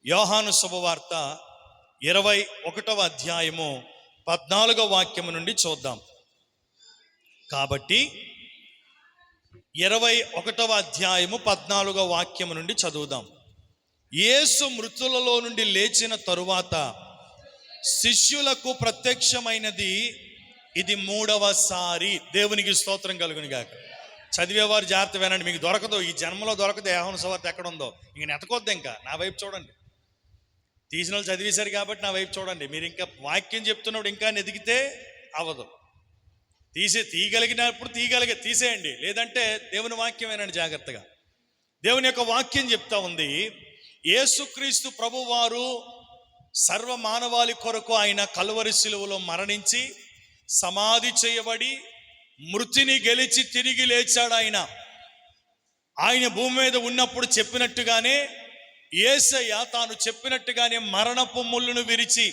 యోహాను శుభవార్త 21వ అధ్యాయము 14వ వాక్యము నుండి చూద్దాం. కాబట్టి 21వ అధ్యాయము 14వ వాక్యము నుండి చదువుదాం. యేసు మృతులలో నుండి లేచిన తరువాత శిష్యులకు ప్రత్యక్షమైనది ఇది 3వసారి. దేవునికి స్తోత్రం కలుగును గాక. చదివేవారు జాగ్రత్త వినండి, మీకు దొరకదు, ఈ జన్మలో దొరకదు. యోహాను సువార్త ఎక్కడ ఉందో ఇంక నెతకొద్దు. ఇంకా నా వైపు చూడండి, తీసిన వాళ్ళు చదివేశారు కాబట్టి నా వైపు చూడండి. మీరు ఇంకా వాక్యం చెప్తున్నప్పుడు ఇంకా ఎదిగితే అవ్వదు. తీయగలిగినప్పుడు తీసేయండి, లేదంటే దేవుని వాక్యం వినండి జాగ్రత్తగా. దేవుని యొక్క వాక్యం చెప్తా ఉంది, యేసుక్రీస్తు ప్రభువారు సర్వ మానవాళి కొరకు ఆయన కల్వరి శిలువలో మరణించి సమాధి చేయబడి మృతిని గెలిచి తిరిగి లేచాడు. ఆయన భూమి మీద ఉన్నప్పుడు చెప్పినట్టుగానే యేసయ్య తాను చెప్పినట్టుగానే మరణపు ముళ్ళును విరిచి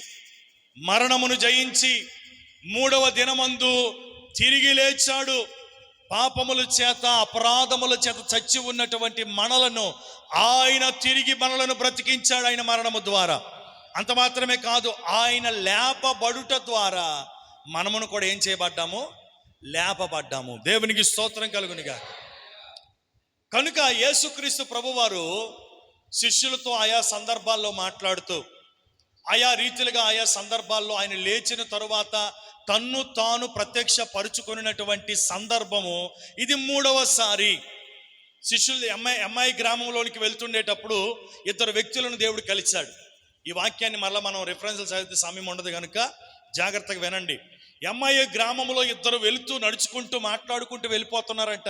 మరణమును జయించి 3వ దినమందు తిరిగి లేచాడు. పాపముల చేత అపరాధముల చేత చచ్చి ఉన్నటువంటి మనలను ఆయన తిరిగి మనలను బ్రతికించాడు ఆయన మరణము ద్వారా. అంత మాత్రమే కాదు, ఆయన లేపబడుట ద్వారా మనమును కూడా ఏం చేయబడ్డాము? లేపబడ్డాము. దేవునికి స్తోత్రం కలుగునుగా. కనుక యేసుక్రీస్తు ప్రభువారు శిష్యులతో ఆయా సందర్భాల్లో మాట్లాడుతూ ఆయా రీతిలుగా ఆయా సందర్భాల్లో ఆయన లేచిన తరువాత తన్ను తాను ప్రత్యక్ష పరుచుకున్నటువంటి సందర్భము ఇది 3వసారి. శిష్యులు అమ్మాయి గ్రామంలోనికి వెళ్తుండేటప్పుడు 2 వ్యక్తులను దేవుడు కలిశాడు. ఈ వాక్యాన్ని మళ్ళీ మనం రిఫరెన్స్లు చదివితే సమయం ఉండదు కనుక జాగ్రత్తగా వినండి. అమ్మాయి గ్రామంలో 2 వెళుతూ నడుచుకుంటూ మాట్లాడుకుంటూ వెళ్ళిపోతున్నారంట.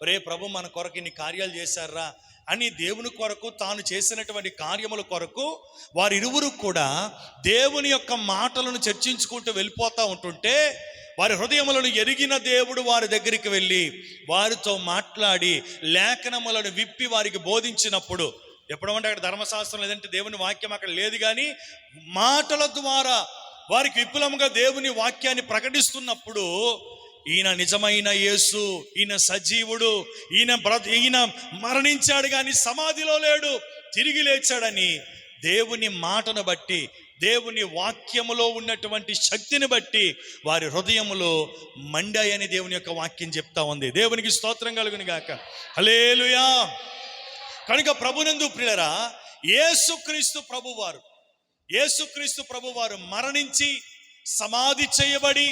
రే ప్రభు, మన కొరకు ఇన్ని కార్యాలు చేశారా అని దేవుని కొరకు తాను చేసినటువంటి కార్యముల కొరకు వారిరువురు కూడా దేవుని యొక్క మాటలను చర్చించుకుంటూ వెళ్ళిపోతూ ఉంటుంటే వారి హృదయములను ఎరిగిన దేవుడు వారి దగ్గరికి వెళ్ళి వారితో మాట్లాడి లేఖనములను విప్పి వారికి బోధించినప్పుడు, ఎప్పుడంటే అక్కడ ధర్మశాస్త్రం లేదంటే దేవుని వాక్యం అక్కడ లేదు, కానీ మాటల ద్వారా వారికి విపులముగా దేవుని వాక్యాన్ని ప్రకటిస్తున్నప్పుడు ఈయన నిజమైన యేసు, ఈయన సజీవుడు, ఈయన మరణించాడు కానీ సమాధిలో లేడు, తిరిగి లేచాడని దేవుని మాటను బట్టి దేవుని వాక్యములో ఉన్నటువంటి శక్తిని బట్టి వారి హృదయములో మండాయని దేవుని యొక్క వాక్యం చెప్తా ఉంది. దేవునికి స్తోత్రం కలుగును గాక. హల్లెలూయా. కనుక ప్రభునందు ప్రియులారా, యేసుక్రీస్తు ప్రభువారు మరణించి సమాధి చేయబడి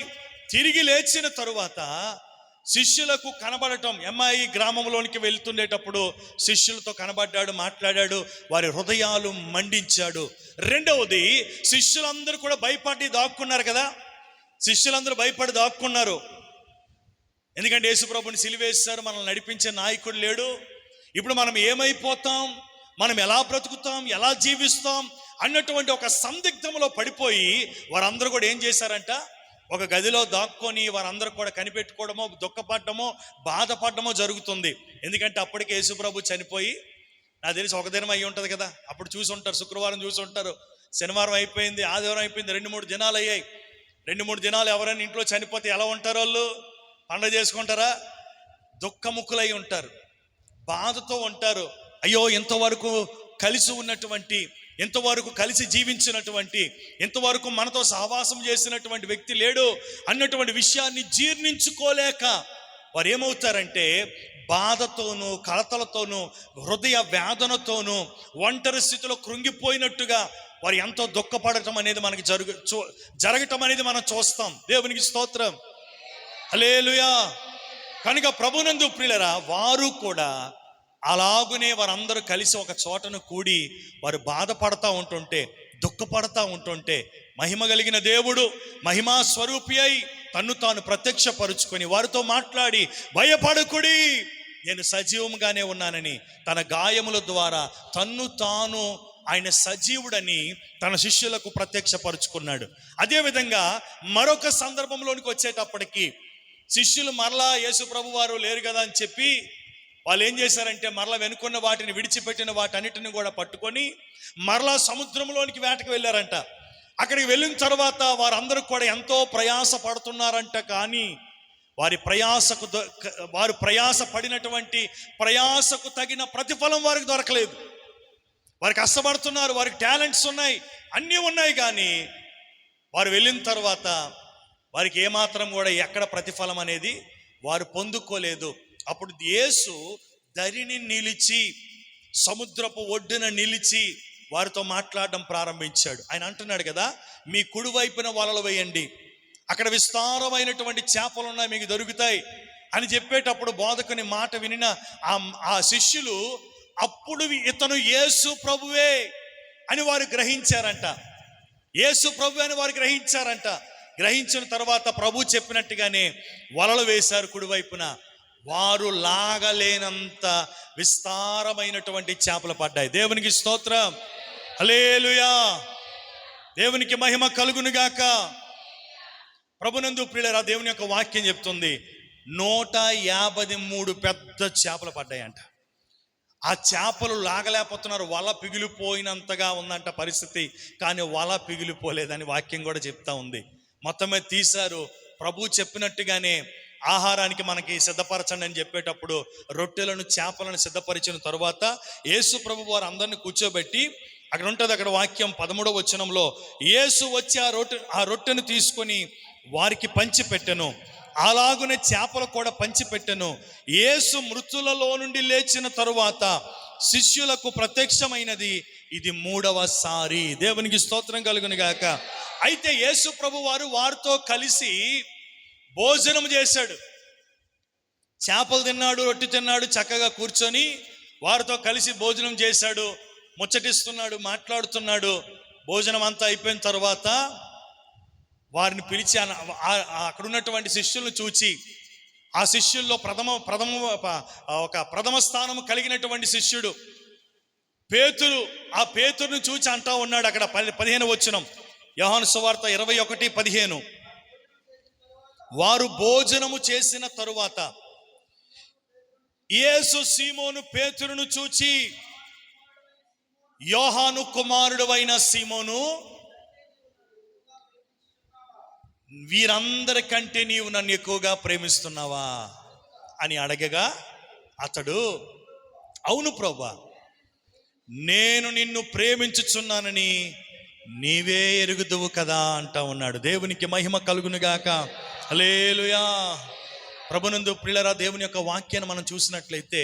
తిరిగి లేచిన తరువాత శిష్యులకు కనబడటం, అమ్మాయి గ్రామంలోనికి వెళ్తుండేటప్పుడు శిష్యులతో కనబడ్డాడు, మాట్లాడాడు, వారి హృదయాలు మండించాడు. రెండవది, శిష్యులందరూ కూడా భయపడి దాక్కున్నారు కదా. శిష్యులందరూ భయపడి దాక్కున్నారు. ఎందుకంటే యేసుప్రభుని సిలువేశారు, మనల్ని నడిపించే నాయకుడు లేడు. ఇప్పుడు మనం ఏమైపోతాం, మనం ఎలా బ్రతుకుతాం, ఎలా జీవిస్తాం అన్నటువంటి ఒక సందిగ్ధంలో పడిపోయి వారందరూ కూడా ఏం చేశారంట, ఒక గదిలో దాక్కొని వారందరూ కూడా కనిపెట్టుకోవడమో, దుఃఖపడ్డమో, బాధపడ్డమో జరుగుతుంది. ఎందుకంటే అప్పటికే యేసుప్రభు చనిపోయి నాకు తెలిసి 1 దినం అయ్యి ఉంటుంది కదా. అప్పుడు చూసి ఉంటారు, శుక్రవారం చూసి ఉంటారు, శనివారం అయిపోయింది, ఆదివారం అయిపోయింది, 2-3 దినాలు అయ్యాయి. 2-3 దినాలు ఎవరైనా ఇంట్లో చనిపోతే ఎలా ఉంటారు? వాళ్ళు పండుగ చేసుకుంటారా? దుఃఖముఖులై ఉంటారు, బాధతో ఉంటారు. అయ్యో, ఇంతవరకు కలిసి ఉన్నటువంటి, ఎంతవరకు కలిసి జీవించినటువంటి, ఎంతవరకు మనతో సహవాసం చేసినటువంటి వ్యక్తి లేడు అన్నటువంటి విషయాన్ని జీర్ణించుకోలేక వారు ఏమవుతారంటే బాధతోనూ కలతలతోనూ హృదయ వేదనతోనూ ఒంటరి స్థితిలో కృంగిపోయినట్టుగా వారు ఎంతో దుఃఖపడటం అనేది మనకి జరగటం అనేది మనం చూస్తాం. దేవునికి స్తోత్రం. హల్లెలూయా. కనుక ప్రభునందు ప్రియులారా, వారు కూడా అలాగునే వారందరూ కలిసి ఒక చోటను కూడి వారు బాధపడతా ఉంటుంటే, దుఃఖపడతా ఉంటుంటే, మహిమ కలిగిన దేవుడు మహిమా స్వరూపి అయి తన్ను తాను ప్రత్యక్షపరుచుకొని వారితో మాట్లాడి, భయపడకుడి, నేను సజీవంగానే ఉన్నానని తన గాయముల ద్వారా తన్ను తాను ఆయన సజీవుడని తన శిష్యులకు ప్రత్యక్షపరుచుకున్నాడు. అదేవిధంగా మరొక సందర్భంలోనికి వచ్చేటప్పటికి శిష్యులు మరలా యేసు ప్రభు వారు లేరు కదా అని చెప్పి వాళ్ళు ఏం చేశారంటే మరలా వెనుకున్న వాటిని విడిచిపెట్టిన వాటన్నిటిని కూడా పట్టుకొని మరలా సముద్రంలోనికి వేటకు వెళ్ళారంట. అక్కడికి వెళ్ళిన తర్వాత వారందరూ కూడా ఎంతో ప్రయాస పడుతున్నారంట. కానీ వారు ప్రయాస పడినటువంటి ప్రయాసకు తగిన ప్రతిఫలం వారికి దొరకలేదు. వారు కష్టపడుతున్నారు, వారికి టాలెంట్స్ ఉన్నాయి, అన్నీ ఉన్నాయి. కానీ వారు వెళ్ళిన తర్వాత వారికి ఏమాత్రం కూడా ఎక్కడ ప్రతిఫలం అనేది వారు పొందుకోలేదు. అప్పుడు యేసు దరిని నిలిచి, సముద్రపు ఒడ్డున నిలిచి వారితో మాట్లాడడం ప్రారంభించాడు. ఆయన అంటున్నాడు కదా, మీ కుడి వైపున వలలు వేయండి, అక్కడ విస్తారమైనటువంటి చేపలు ఉన్నాయి, మీకు దొరుకుతాయి అని చెప్పేటప్పుడు బోధకుని మాట వినిన ఆ శిష్యులు అప్పుడు ఇతను యేసు ప్రభువే అని వారు గ్రహించారంట. యేసు ప్రభు అని వారు గ్రహించారంట. గ్రహించిన తర్వాత ప్రభు చెప్పినట్టుగానే వలలు వేశారు కుడివైపున. వారు లాగలేనంత విస్తారమైనటువంటి చేపలు పడ్డాయి. దేవునికి స్తోత్రం, హల్లెలూయా, దేవునికి మహిమ కలుగునుగాక. ప్రభునందు ప్రియులారా, దేవుని యొక్క వాక్యం చెప్తుంది 153 పెద్ద చేపలు పడ్డాయంట. ఆ చేపలు లాగలేకపోతున్నారు, వల పిగిలిపోయినంతగా ఉందంట పరిస్థితి. కానీ వల పిగిలిపోలేదని వాక్యం కూడా చెప్తా ఉంది. మొత్తమే తీశారు. ప్రభు చెప్పినట్టుగానే ఆహారానికి మనకి సిద్ధపరచండి అని చెప్పేటప్పుడు రొట్టెలను చేపలను సిద్ధపరిచిన తరువాత యేసు ప్రభు వారు అందరిని కూర్చోబెట్టి, అక్కడ ఉంటుంది, అక్కడ వాక్యం 13వ వచనంలో, యేసు వచ్చి ఆ రొట్టెను తీసుకొని వారికి పంచిపెట్టెను, అలాగునే చేపలు కూడా పంచిపెట్టెను. యేసు మృతులలో నుండి లేచిన తరువాత శిష్యులకు ప్రత్యక్షమైనది ఇది 3వ సారి. దేవునికి స్తోత్రం కలుగును గాక. అయితే యేసు ప్రభు వారు వారితో కలిసి భోజనం చేశాడు. చేపలు తిన్నాడు, రొట్టె తిన్నాడు, చక్కగా కూర్చొని వారితో కలిసి భోజనం చేశాడు, ముచ్చటిస్తున్నాడు, మాట్లాడుతున్నాడు. భోజనం అంతా అయిపోయిన తర్వాత వారిని పిలిచి అక్కడ ఉన్నటువంటి శిష్యులను చూచి, ఆ శిష్యుల్లో ప్రథమ స్థానం కలిగినటువంటి శిష్యుడు పేతురు, ఆ పేతురును చూచి అంటా ఉన్నాడు. అక్కడ 15వ వచనం, యోహాను సువార్త 21:15, వారు భోజనము చేసిన తరువాత యేసు సీమోను పేతురును చూచి, యోహాను కుమారుడు అయిన సీమోను, వీరందరికంటే నీవు నన్ను ఎక్కువగా ప్రేమిస్తున్నావా అని అడగగా అతడు, అవును ప్రభువా, నేను నిన్ను ప్రేమించుచున్నానని నీవే ఎరుగుదువు కదా అంటా ఉన్నాడు. దేవునికి మహిమ కలుగునుగాక, హల్లెలూయా. ప్రభునందు ప్రియులారా, దేవుని యొక్క వాక్యాన్ని మనం చూసినట్లయితే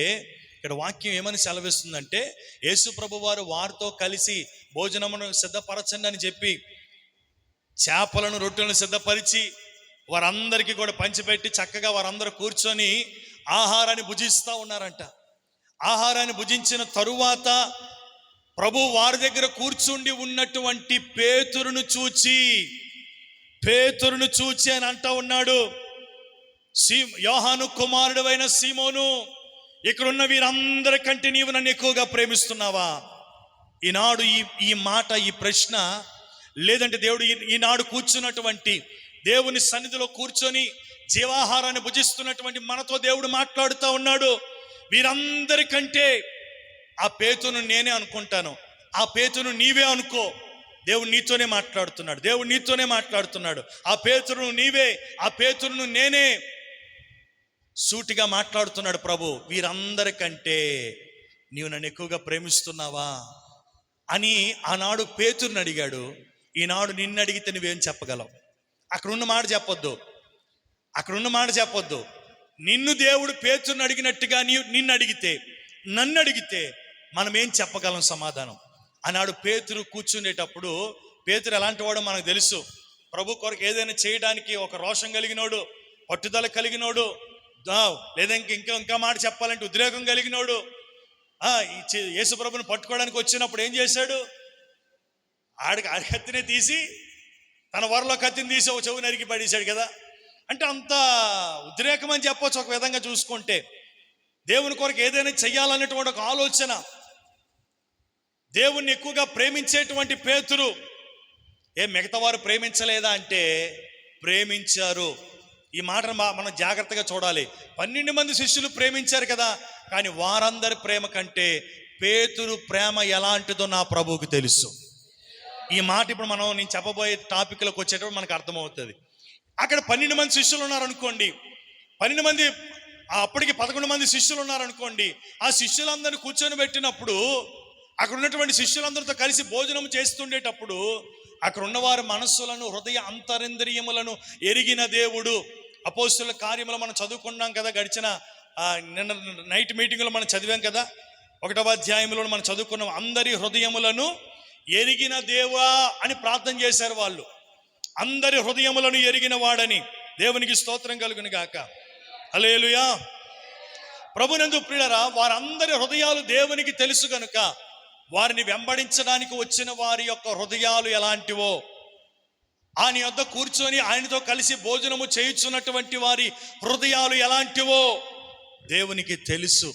ఇక్కడ వాక్యం ఏమని సెలవిస్తుందంటే, యేసు ప్రభు వారు వారితో కలిసి భోజనమును సిద్ధపరచండి అని చెప్పి చేపలను రొట్టెలను సిద్ధపరిచి వారందరికీ కూడా పంచిపెట్టి చక్కగా వారందరూ కూర్చొని ఆహారాన్ని భుజిస్తూ ఉన్నారంట. ఆహారాన్ని భుజించిన తరువాత ప్రభు వారి దగ్గర కూర్చుండి ఉన్నటువంటి పేతురును చూచి అని అంటా ఉన్నాడు, యోహాను కుమారుడు అయిన సీమోను, ఇక్కడున్న వీరందరికంటే నీవు నన్ను ఎక్కువగా ప్రేమిస్తున్నావా? ఈనాడు ఈ మాట, ఈ ప్రశ్న, లేదంటే దేవుడు ఈనాడు కూర్చున్నటువంటి దేవుని సన్నిధిలో కూర్చొని జీవాహారాన్ని భుజిస్తున్నటువంటి మనతో దేవుడు మాట్లాడుతూ ఉన్నాడు. వీరందరికంటే ఆ పేతును నేనే అనుకుంటాను, ఆ పేతును నీవే అనుకో. దేవుడు నీతోనే మాట్లాడుతున్నాడు. ఆ పేతును నీవే, ఆ పేతును నేనే, సూటిగా మాట్లాడుతున్నాడు ప్రభు. వీరందరికంటే నీవు నన్ను ఎక్కువగా ప్రేమిస్తున్నావా అని ఆనాడు పేతురుని అడిగాడు. ఈనాడు నిన్ను అడిగితే నువ్వేం చెప్పగలవు? అక్కడున్న మాట చెప్పొద్దు. నిన్ను దేవుడు పేతురుని అడిగినట్టుగా నిన్ను అడిగితే, నన్ను అడిగితే మనం ఏం చెప్పగలం సమాధానం? ఆనాడు పేతురు కూర్చునేటప్పుడు, పేతురు ఎలాంటి వాడో మనకు తెలుసు. ప్రభు కొరకు ఏదైనా చేయడానికి ఒక రోషం కలిగినోడు, పట్టుదల కలిగినోడు, లేదా ఇంకా మాట చెప్పాలంటే ఉద్రేకం కలిగినోడు. యేసు ప్రభుని పట్టుకోవడానికి వచ్చినప్పుడు ఏం చేశాడు? ఆడి కత్తినే తీసి, తన వరలో కత్తిని తీసి ఒక చెవు నరికి పడేశాడు కదా. అంటే అంత ఉద్రేకం అని చెప్పొచ్చు ఒక విధంగా చూసుకుంటే. దేవుని కొరకు ఏదైనా చెయ్యాలనేటువంటి ఒక ఆలోచన, దేవుణ్ణి ఎక్కువగా ప్రేమించేటువంటి పేతురు. మిగతా వారు ప్రేమించలేదా అంటే ప్రేమించారు. ఈ మాటను మనం జాగ్రత్తగా చూడాలి. 12 మంది శిష్యులు ప్రేమించారు కదా, కానీ వారందరి ప్రేమ కంటే పేతురు ప్రేమ ఎలాంటిదో నా ప్రభువుకు తెలుసు. ఈ మాట ఇప్పుడు నేను చెప్పబోయే టాపిక్లోకి వచ్చేటప్పుడు మనకు అర్థమవుతుంది. అక్కడ 12 మంది శిష్యులు ఉన్నారనుకోండి, 12 మంది, అప్పటికి 11 మంది శిష్యులు ఉన్నారనుకోండి. ఆ శిష్యులందరినీ కూర్చొని పెట్టినప్పుడు అక్కడ ఉన్నటువంటి శిష్యులందరితో కలిసి భోజనం చేస్తుండేటప్పుడు అక్కడ ఉన్నవారి మనస్సులను, హృదయ అంతరింద్రియములను ఎరిగిన దేవుడు. అపోస్తుల కార్యములు మనం చదువుకున్నాం కదా, గడిచిన నిన్న నైట్ మీటింగ్లో మనం చదివాం కదా, 1వ అధ్యాయంలో మనం చదువుకున్నాం. అందరి హృదయములను ఎరిగిన దేవుడా అని ప్రార్థన చేశారు వాళ్ళు. అందరి హృదయములను ఎరిగిన వాడని. దేవునికి స్తోత్రం కలుగును గాక. హల్లెలూయా. ప్రభునందు ప్రియులారా, వారందరి హృదయాలు దేవునికి తెలుసు గనుక వారిని వెంబడించడానికి వచ్చిన వారి యొక్క హృదయాలు ఎలాంటివో, ఆయన యొద్ద కూర్చొని ఆయనతో కలిసి భోజనము చేయుచున్నటువంటి వారి హృదయాలు ఎలాంటివో దేవునికి తెలుసు.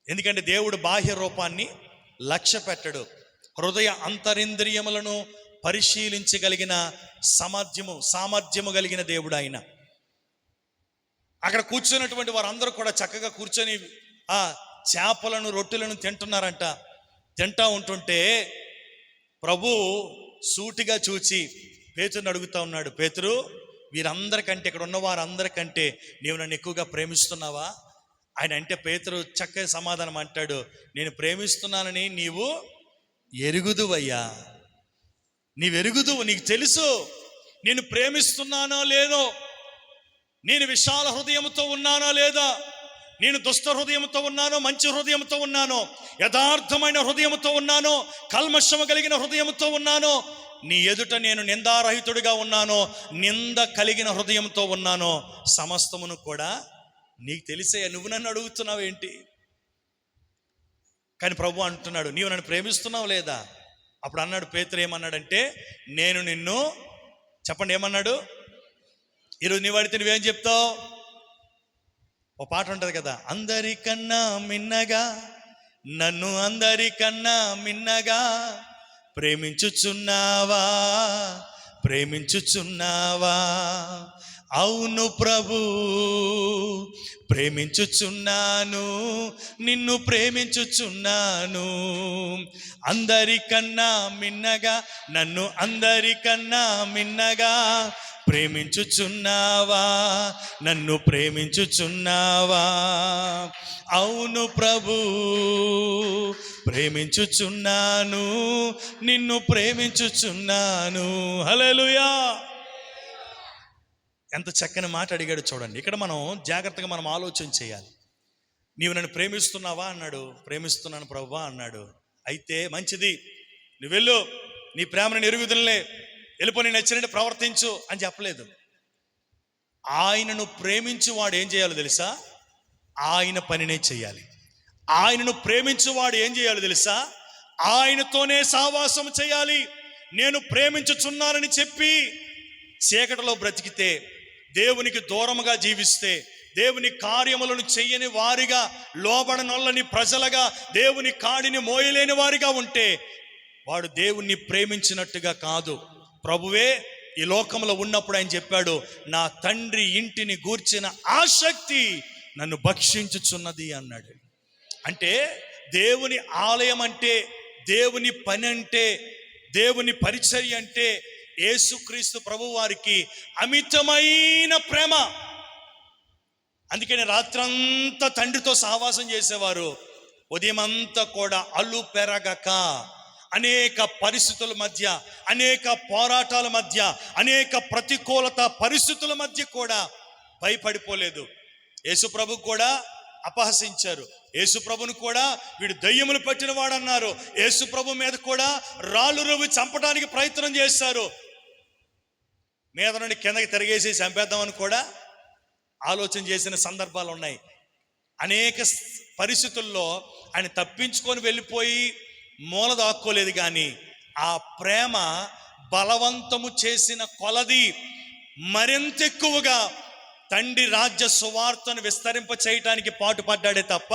ఎందుకంటే దేవుడు బాహ్య రూపాన్ని లక్ష్య పెట్టడు. హృదయ అంతరింద్రియములను పరిశీలించగలిగిన సామర్థ్యము కలిగిన దేవుడు ఆయన. అక్కడ కూర్చున్నటువంటి వారందరూ కూడా చక్కగా కూర్చొని ఆ చేపలను, రొట్టెలను తింటున్నారంట. తింటా ఉంటుంటే ప్రభు సూటిగా చూచి పేతురుని అడుగుతా ఉన్నాడు, పేతురు, వీరందరికంటే, ఇక్కడ ఉన్న వారందరికంటే నీవు నన్ను ఎక్కువగా ప్రేమిస్తున్నావా? ఆయన అంటే పేతురు చక్కగా సమాధానం అంటాడు, నేను ప్రేమిస్తున్నానని నీవు ఎరుగుదువయ్యా. నీవెరుగుదువు, నీకు తెలుసు నేను ప్రేమిస్తున్నానో లేదో, నేను విశాల హృదయంతో ఉన్నానో లేదా, నేను దుష్ట హృదయంతో ఉన్నానో, మంచి హృదయంతో ఉన్నానో, యథార్థమైన హృదయంతో ఉన్నానో, కల్మషము కలిగిన హృదయంతో ఉన్నానో, నీ ఎదుట నేను నిందారహితుడిగా ఉన్నానో, నింద కలిగిన హృదయంతో ఉన్నానో, సమస్తమును కూడా నీకు తెలిసే. నువ్వు నన్ను అడుగుతున్నావు ఏంటి? కానీ ప్రభు అంటున్నాడు, నీవు నన్ను ప్రేమిస్తున్నావు లేదా? అప్పుడు అన్నాడు పేతురు, ఏమన్నాడంటే, నేను నిన్ను, చెప్పండి ఏమన్నాడు? ఈరోజు నీవు అడిగితే నువ్వేం చెప్తావు? ఓ పాట ఉంటుంది కదా, అందరికన్నా మిన్నగా నన్ను అందరికన్నా మిన్నగా ప్రేమించుచున్నావా, ప్రేమించుచున్నావా? అవును ప్రభు, ప్రేమించుచున్నాను, నిన్ను ప్రేమించుచున్నాను. అందరికన్నా మిన్నగా నన్ను అందరికన్నా మిన్నగా ప్రేమించుచున్నావా, నన్ను ప్రేమించుచున్నావా? అవును ప్రభు, ప్రేమించుచున్నాను, నిన్ను ప్రేమించుచున్నాను. హల్లెలూయా. ఎంత చక్కని మాట అడిగాడు చూడండి. ఇక్కడ మనం జాగ్రత్తగా మనం ఆలోచన చేయాలి. నీవు నన్ను ప్రేమిస్తున్నావా అన్నాడు. ప్రేమిస్తున్నాను ప్రభువా అన్నాడు. అయితే మంచిది, నువ్వు వెళ్ళు, నీ ప్రేమను ఎరుగుదలే, వెళ్ళిపో, నేను నచ్చినట్టు ప్రవర్తించు అని చెప్పలేదు. ఆయనను ప్రేమించు వాడు ఏం చేయాలో తెలుసా? ఆయన పనినే చేయాలి. ఆయనను ప్రేమించు వాడు ఏం చేయాలో తెలుసా? ఆయనతోనే సహవాసం చేయాలి. నేను ప్రేమించుచున్నానని చెప్పి చీకటిలో బ్రతికితే, దేవునికి దూరముగా జీవిస్తే, దేవుని కార్యములను చెయ్యని వారిగా, లోబడనొల్లని ప్రజలుగా, దేవుని కాడిని మోయలేని వారిగా ఉంటే వాడు దేవుణ్ణి ప్రేమించినట్టుగా కాదు. ప్రభువే ఈ లోకంలో ఉన్నప్పుడు ఆయన చెప్పాడు, నా తండ్రి ఇంటిని గూర్చిన ఆసక్తి నన్ను భక్షించుచున్నది అన్నాడు. అంటే దేవుని ఆలయం అంటే, దేవుని పని అంటే, దేవుని పరిచర్య అంటే యేసుక్రీస్తు ప్రభు వారికి అమితమైన ప్రేమ. అందుకని రాత్రంతా తండ్రితో సహవాసం చేసేవారు. ఉదయం అంతా కూడా అల్లు పెరగక, అనేక పరిస్థితుల మధ్య, అనేక పోరాటాల మధ్య, అనేక ప్రతికూలత పరిస్థితుల మధ్య కూడా భయపడిపోలేదు. యేసుప్రభు కూడా అపహసించారు. యేసుప్రభుని కూడా వీడు దయ్యములు పట్టిన వాడు అన్నారు. యేసుప్రభు మీద కూడా రాళ్ళు రువ్వి చంపడానికి ప్రయత్నం చేశారు. మీద నుండి కిందకి తిరిగేసి చంపేద్దామని కూడా ఆలోచన చేసిన సందర్భాలు ఉన్నాయి. అనేక పరిస్థితుల్లో ఆయన తప్పించుకొని వెళ్ళిపోయి మూల దాక్కోలేదు. కానీ ఆ ప్రేమ బలవంతము చేసిన కొలది మరింత ఎక్కువగా తండ్రి రాజ్య సువార్తను విస్తరింప చేయటానికి పాటుపడ్డాడే తప్ప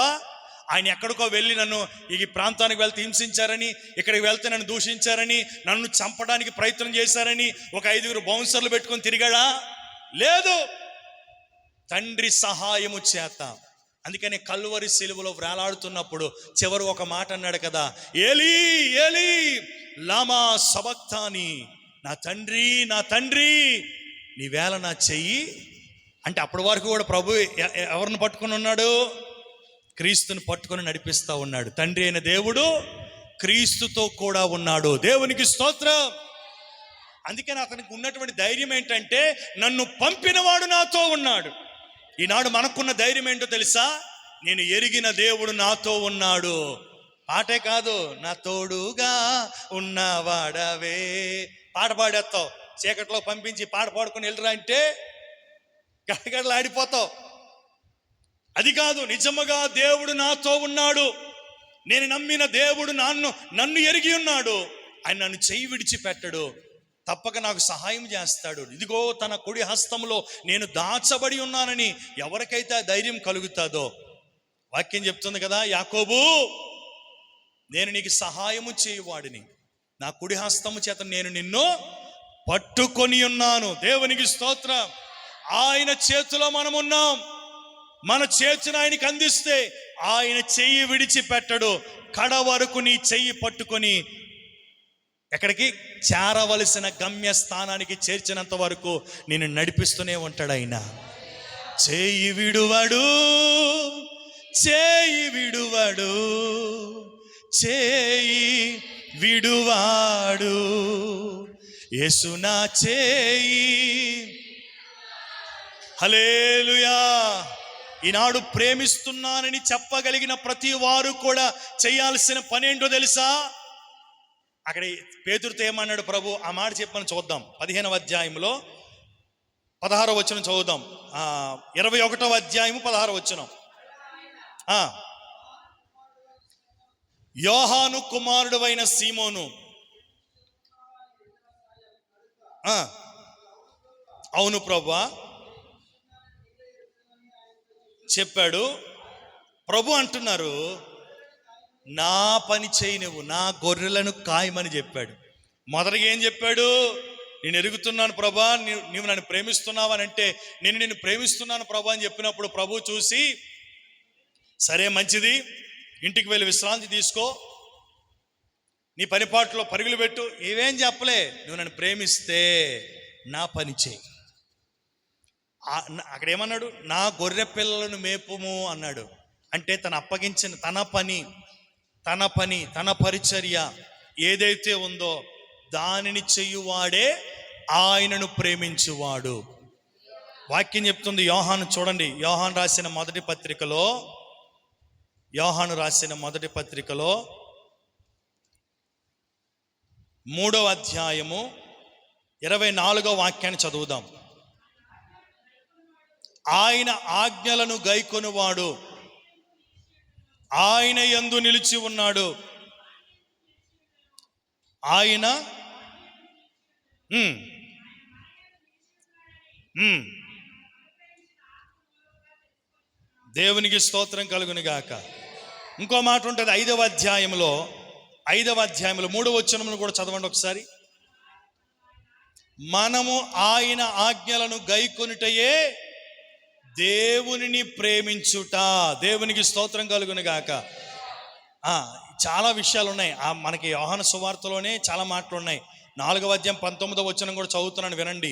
ఆయన ఎక్కడికో వెళ్ళి నన్ను ఈ ప్రాంతానికి వెళ్తే హింసించారని, ఇక్కడికి వెళ్తే నన్ను దూషించారని, నన్ను చంపడానికి ప్రయత్నం చేశారని ఒక 5 బౌన్సర్లు పెట్టుకొని తిరిగాడా? లేదు. తండ్రి సహాయము చేత. అందుకని కల్వరి సిలువలో వేలాడుతున్నప్పుడు చివరి ఒక మాట అన్నాడు కదా, ఏలీ ఏలీ లామా సబక్తాని, నా తండ్రి నా తండ్రి నీవేళ నా చెయ్యి. అంటే అప్పటి వరకు కూడా ప్రభు ఎవరిని పట్టుకుని ఉన్నాడు? క్రీస్తుని పట్టుకొని నడిపిస్తా ఉన్నాడు. తండ్రి అయిన దేవుడు క్రీస్తుతో కూడా ఉన్నాడు. దేవునికి స్తోత్రం. అందుకని అతనికి ఉన్నటువంటి ధైర్యం ఏంటంటే, నన్ను పంపినవాడు నాతో ఉన్నాడు. ఈనాడు మనకున్న ధైర్యం ఏంటో తెలుసా? నేను ఎరిగిన దేవుడు నాతో ఉన్నాడు. పాటే కాదు, నా తోడుగా ఉన్నవాడవే పాట పాడేస్తావు. చీకట్లో పంపించి పాట పాడుకొని వెళ్ళరా అంటే గడగడలు ఆడిపోతావు. అది కాదు, నిజముగా దేవుడు నాతో ఉన్నాడు, నేను నమ్మిన దేవుడు నన్ను ఎరిగి ఉన్నాడు, ఆయన నన్ను చెయ్యి విడిచిపెట్టడు, తప్పక నాకు సహాయం చేస్తాడు. ఇదిగో తన కుడి హస్తంలో నేను దాచబడి ఉన్నానని ఎవరికైతే ఆ ధైర్యం కలుగుతుందో, వాక్యం చెప్తుంది కదా, యాకోబు నేను నీకు సహాయము చేయువాడిని, నా కుడి హస్తము చేత నేను నిన్ను పట్టుకొని ఉన్నాను. దేవునికి స్తోత్రం. ఆయన చేతిలో మనం ఉన్నాం. మన చేతిని ఆయనకి అందిస్తే ఆయన చెయ్యి విడిచిపెట్టడు. కడ వరకు నీ చెయ్యి పట్టుకొని ఎక్కడికి చేరవలసిన గమ్య స్థానానికి చేర్చినంత వరకు నేను నడిపిస్తూనే ఉంటాడు ఆయన. చేయి విడువడు, చేయి విడువడు, చేయి విడువాడు, యేసు నా చేయి. హల్లెలూయా. ఈనాడు ప్రేమిస్తున్నానని చెప్పగలిగిన ప్రతి వారు కూడా చేయాల్సిన పని ఏంటో తెలుసా? అక్కడ పేతురుతో ఏమన్నాడు ప్రభు? ఆ మాట చెప్పని చూద్దాం. 15వ అధ్యాయంలో 16వ వచనం చదువుదాం. 21వ అధ్యాయము 16వ వచనం. యోహాను కుమారుడు అయిన సీమోను, అవును ప్రభువా చెప్పాడు. ప్రభు అంటున్నారు, నా పని చేయి, నువ్వు నా గొర్రెలను కాయమని చెప్పాడు. మొదటిగా ఏం చెప్పాడు? నేను ఎరుగుతున్నాను ప్రభా, నీవు నన్ను ప్రేమిస్తున్నావు అని అంటే, నేను నిన్ను ప్రేమిస్తున్నాను ప్రభా అని చెప్పినప్పుడు ప్రభు చూసి, సరే మంచిది, ఇంటికి వెళ్ళి విశ్రాంతి తీసుకో, నీ పనిపాట్లో పరుగులు పెట్టు, ఇవేం చెప్పలే. నువ్వు నన్ను ప్రేమిస్తే నా పని చేయి. అక్కడ ఏమన్నాడు? నా గొర్రె పిల్లలను మేపుము అన్నాడు. అంటే తను అప్పగించిన తన పరిచర్య ఏదైతే ఉందో దానిని చెయ్యువాడే ఆయనను ప్రేమించువాడు. వాక్యం చెప్తుంది. యోహాను చూడండి, యోహాను రాసిన మొదటి పత్రికలో 3వ అధ్యాయము 24వ వాక్యాన్ని చదువుదాం. ఆయన ఆజ్ఞలను గైకొనువాడు ఆయన యందు నిలిచి ఉన్నాడు. ఆయన దేవునికి స్తోత్రం కలుగును గాక. ఇంకో మాట ఉంటుంది 5వ అధ్యాయంలో 3వ వచనమును కూడా చదవండి ఒకసారి. మనము ఆయన ఆజ్ఞలను గైకొనుటయే దేవునిని ప్రేమించుట. దేవునికి స్తోత్రం కలుగును గాక. చాలా విషయాలు ఉన్నాయి మనకి యోహాను సువార్తలోనే చాలా మాటలు ఉన్నాయి. 4వ అధ్యాయం 19వ వచనం కూడా చదువుతున్నాను, వినండి.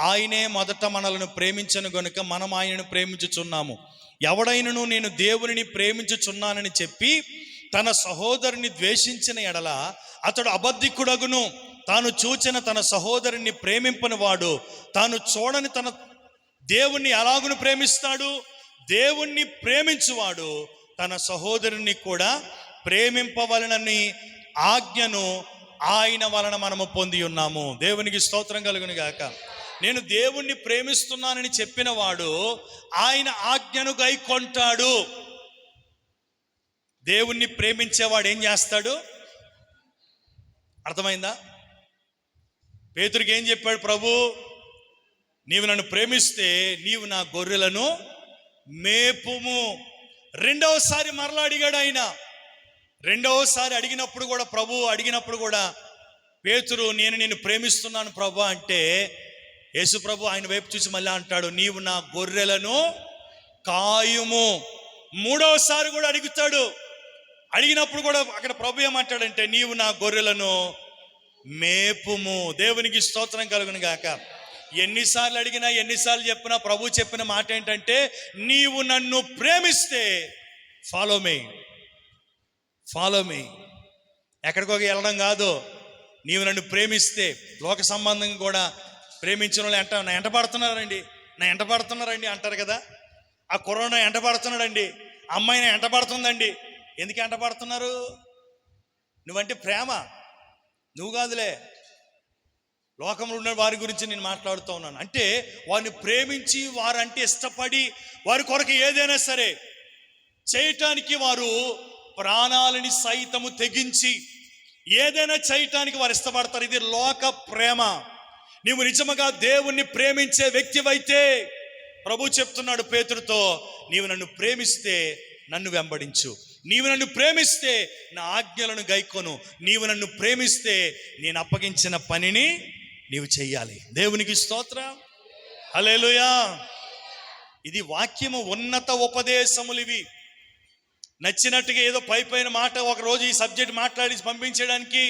ఆయనే మొదట మనలను ప్రేమించను గనుక మనం ఆయనను ప్రేమించుచున్నాము. ఎవడైనను నేను దేవునిని ప్రేమించుచున్నానని చెప్పి తన సహోదరుని ద్వేషించిన ఎడల అతడు అబద్ధికుడగును. తాను చూచిన తన సహోదరుని ప్రేమింపని వాడు తాను చూడని తన దేవుణ్ణి ఎలాగును ప్రేమిస్తాడు? దేవుణ్ణి ప్రేమించువాడు తన సహోదరుని కూడా ప్రేమింపవలనని ఆజ్ఞను ఆయన వలన మనము పొంది ఉన్నాము. దేవునికి స్తోత్రం కలుగును గాక. నేను దేవుణ్ణి ప్రేమిస్తున్నానని చెప్పిన వాడు ఆయన ఆజ్ఞను గైకొంటాడు. దేవుణ్ణి ప్రేమించేవాడు ఏం చేస్తాడు? అర్థమైందా? పేతురుకి ఏం చెప్పాడు ప్రభు? నీవు నన్ను ప్రేమిస్తే నీవు నా గొర్రెలను మేపుము. రెండవసారి మరలా అడిగాడు ఆయన. రెండవసారి అడిగినప్పుడు కూడా ప్రభు అడిగినప్పుడు కూడా పేతురు నేను నిన్ను ప్రేమిస్తున్నాను ప్రభు అంటే, యేసు ప్రభు ఆయన వైపు చూసి మళ్ళీ అంటాడు, నీవు నా గొర్రెలను కాయుము. మూడవసారి కూడా అడుగుతాడు. అడిగినప్పుడు కూడా అక్కడ ప్రభు ఏమంటాడంటే, నీవు నా గొర్రెలను మేపుము. దేవునికి స్తోత్రం కలుగును గాక. ఎన్నిసార్లు అడిగినా ఎన్నిసార్లు చెప్పినా ప్రభు చెప్పిన మాట ఏంటంటే, నీవు నన్ను ప్రేమిస్తే ఫాలో మీ, ఫాలో మీ. ఎక్కడికో వెళ్ళడం కాదు. నీవు నన్ను ప్రేమిస్తే, లోక సంబంధంగా కూడా ప్రేమించిన వాళ్ళు నా ఎంట పడుతున్నారండి, నా ఎంట పడుతున్నారండి అంటారు కదా. ఆ కరోనా ఎంట పడుతున్నాడండి, అమ్మాయిని ఎంట పడుతుందండి. ఎందుకు ఎంట పడుతున్నారు? నువ్వంటే ప్రేమ, నువ్వు కాదులే, లోకంలో ఉన్న వారి గురించి నేను మాట్లాడుతూ ఉన్నాను. అంటే వారిని ప్రేమించి, వారంటే ఇష్టపడి, వారి కొరకు ఏదైనా సరే చేయటానికి వారు ప్రాణాలని సైతము తెగించి ఏదైనా చేయటానికి వారు ఇష్టపడతారు. ఇది లోక ప్రేమ. నీవు నిజముగా దేవుణ్ణి ప్రేమించే వ్యక్తివైతే ప్రభు చెప్తున్నాడు పేతురుతో, నీవు నన్ను ప్రేమిస్తే నన్ను వెంబడించు, నీవు నన్ను ప్రేమిస్తే నా ఆజ్ఞలను గైకొను, నీవు నన్ను ప్రేమిస్తే నేను అప్పగించిన పనిని నీవు చెయ్యాలి. దేవునికి స్తోత్రం, హల్లెలూయా. ఇది వాక్యము, ఉన్నత ఉపదేశములు ఇవి. నచ్చినట్టుగా ఏదో పైన మాట ఒకరోజు ఈ సబ్జెక్ట్ మాట్లాడి పంపించడానికి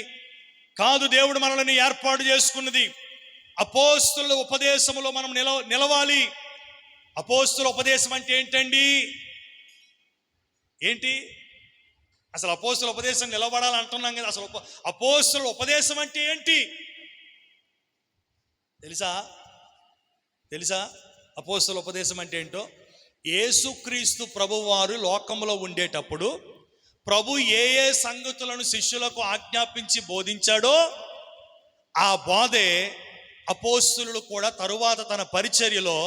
కాదు దేవుడు మనల్ని ఏర్పాటు చేసుకున్నది. అపోస్తుల ఉపదేశములో మనం నిలవాలి. అపోస్తుల ఉపదేశం అంటే ఏంటండి? ఏంటి అసలు అపోస్తుల ఉపదేశం నిలబడాలి అంటున్నాం కదా. అసలు అపోస్తుల ఉపదేశం అంటే ఏంటి తెలుసా? అపోస్తుల ఉపదేశం అంటే ఏంటో? యేసుక్రీస్తు ప్రభువారు లోకంలో ఉండేటప్పుడు ప్రభు ఏ ఏ సంగతులను శిష్యులకు ఆజ్ఞాపించి బోధించాడో ఆ బోధే అపోస్తులు కూడా తరువాత తన పరిచర్యలో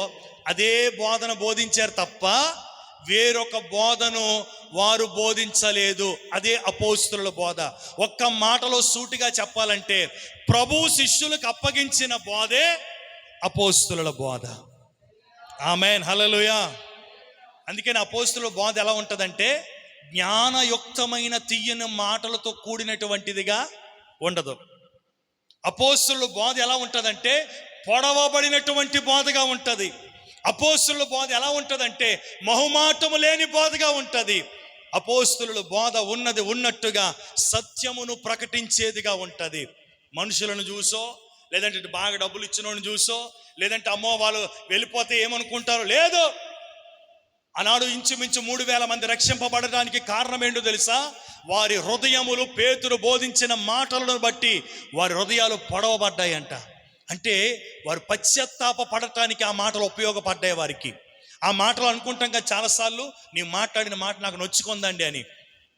అదే బోధన బోధించారు తప్ప వేరొక బోధను వారు బోధించలేదు. అదే అపోస్తుల బోధ. ఒక్క మాటలో సూటిగా చెప్పాలంటే ప్రభు శిష్యులకు అప్పగించిన బోధే అపోస్తుల బోధ. ఆమేన్, హల్లెలూయా. అందుకని అపోస్తుల బోధ ఎలా ఉంటుందంటే జ్ఞానయుక్తమైన తీయని మాటలతో కూడినటువంటిదిగా ఉండదు. అపోస్తుల బోధ ఎలా ఉంటుందంటే పొడవబడినటువంటి బోధగా ఉంటుంది. అపోస్తుల బోధ ఎలా ఉంటుందంటే మొహమాటము లేని బోధగా ఉంటుంది. అపోస్తుల బోధ ఉన్నది ఉన్నట్టుగా సత్యమును ప్రకటించేదిగా ఉంటుంది. మనుషులను చూసో, లేదంటే బాగా డబ్బులు ఇచ్చినోని చూసో, లేదంటే అమ్మో వాళ్ళు వెళ్ళిపోతే ఏమనుకుంటారో లేదు. ఆనాడు ఇంచుమించు 3000 మంది రక్షింపబడడానికి కారణం ఏంటో తెలుసా? వారి హృదయములు పేతురు బోధించిన మాటలను బట్టి వారి హృదయాలు పొడవబడ్డాయంట. అంటే వారు పశ్చాత్తాప పడటానికి ఆ మాటలు ఉపయోగపడ్డాయి వారికి. ఆ మాటలు అనుకుంటాం కదా చాలాసార్లు, నీ మాట్లాడిన మాట నాకు నొచ్చుకుందండి అని.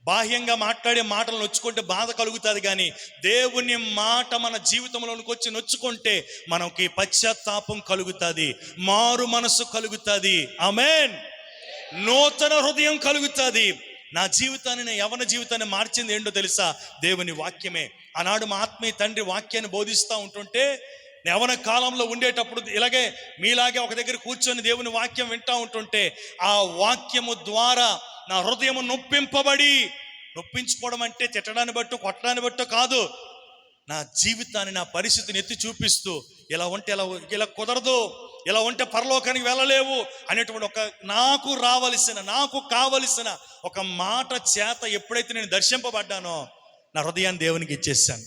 బాహ్యంగా మాట్లాడే మాటలు నొచ్చుకుంటే బాధ కలుగుతుంది, కానీ దేవుని మాట మన జీవితంలోనికి వచ్చి నొచ్చుకుంటే మనకి పశ్చాత్తాపం కలుగుతుంది, మారు మనసు కలుగుతుంది. ఆమేన్. నూతన హృదయం కలుగుతుంది. నా జీవితాన్ని, నా యవన జీవితాన్ని మార్చింది ఏంటో తెలుసా? దేవుని వాక్యమే. ఆనాడు మా ఆత్మీయ తండ్రి వాక్యాన్ని బోధిస్తూ ఉంటుంటే, యవన కాలంలో ఉండేటప్పుడు ఇలాగే మీలాగే ఒక దగ్గర కూర్చొని దేవుని వాక్యం వింటూ ఉంటుంటే ఆ వాక్యము ద్వారా నా హృదయము నొప్పించుకోవడం అంటే తిట్టడాన్ని బట్టు కొట్టడాన్ని బట్టు కాదు, నా జీవితాన్ని, నా పరిస్థితిని ఎత్తి చూపిస్తూ ఇలా ఉంటే ఇలా కుదరదు, ఇలా ఉంటే పరలోకానికి వెళ్ళలేవు అనేటువంటి ఒక నాకు కావలసిన ఒక మాట చేత ఎప్పుడైతే నేను దర్శింపబడ్డానో నా హృదయాన్ని దేవునికి ఇచ్చేసాను,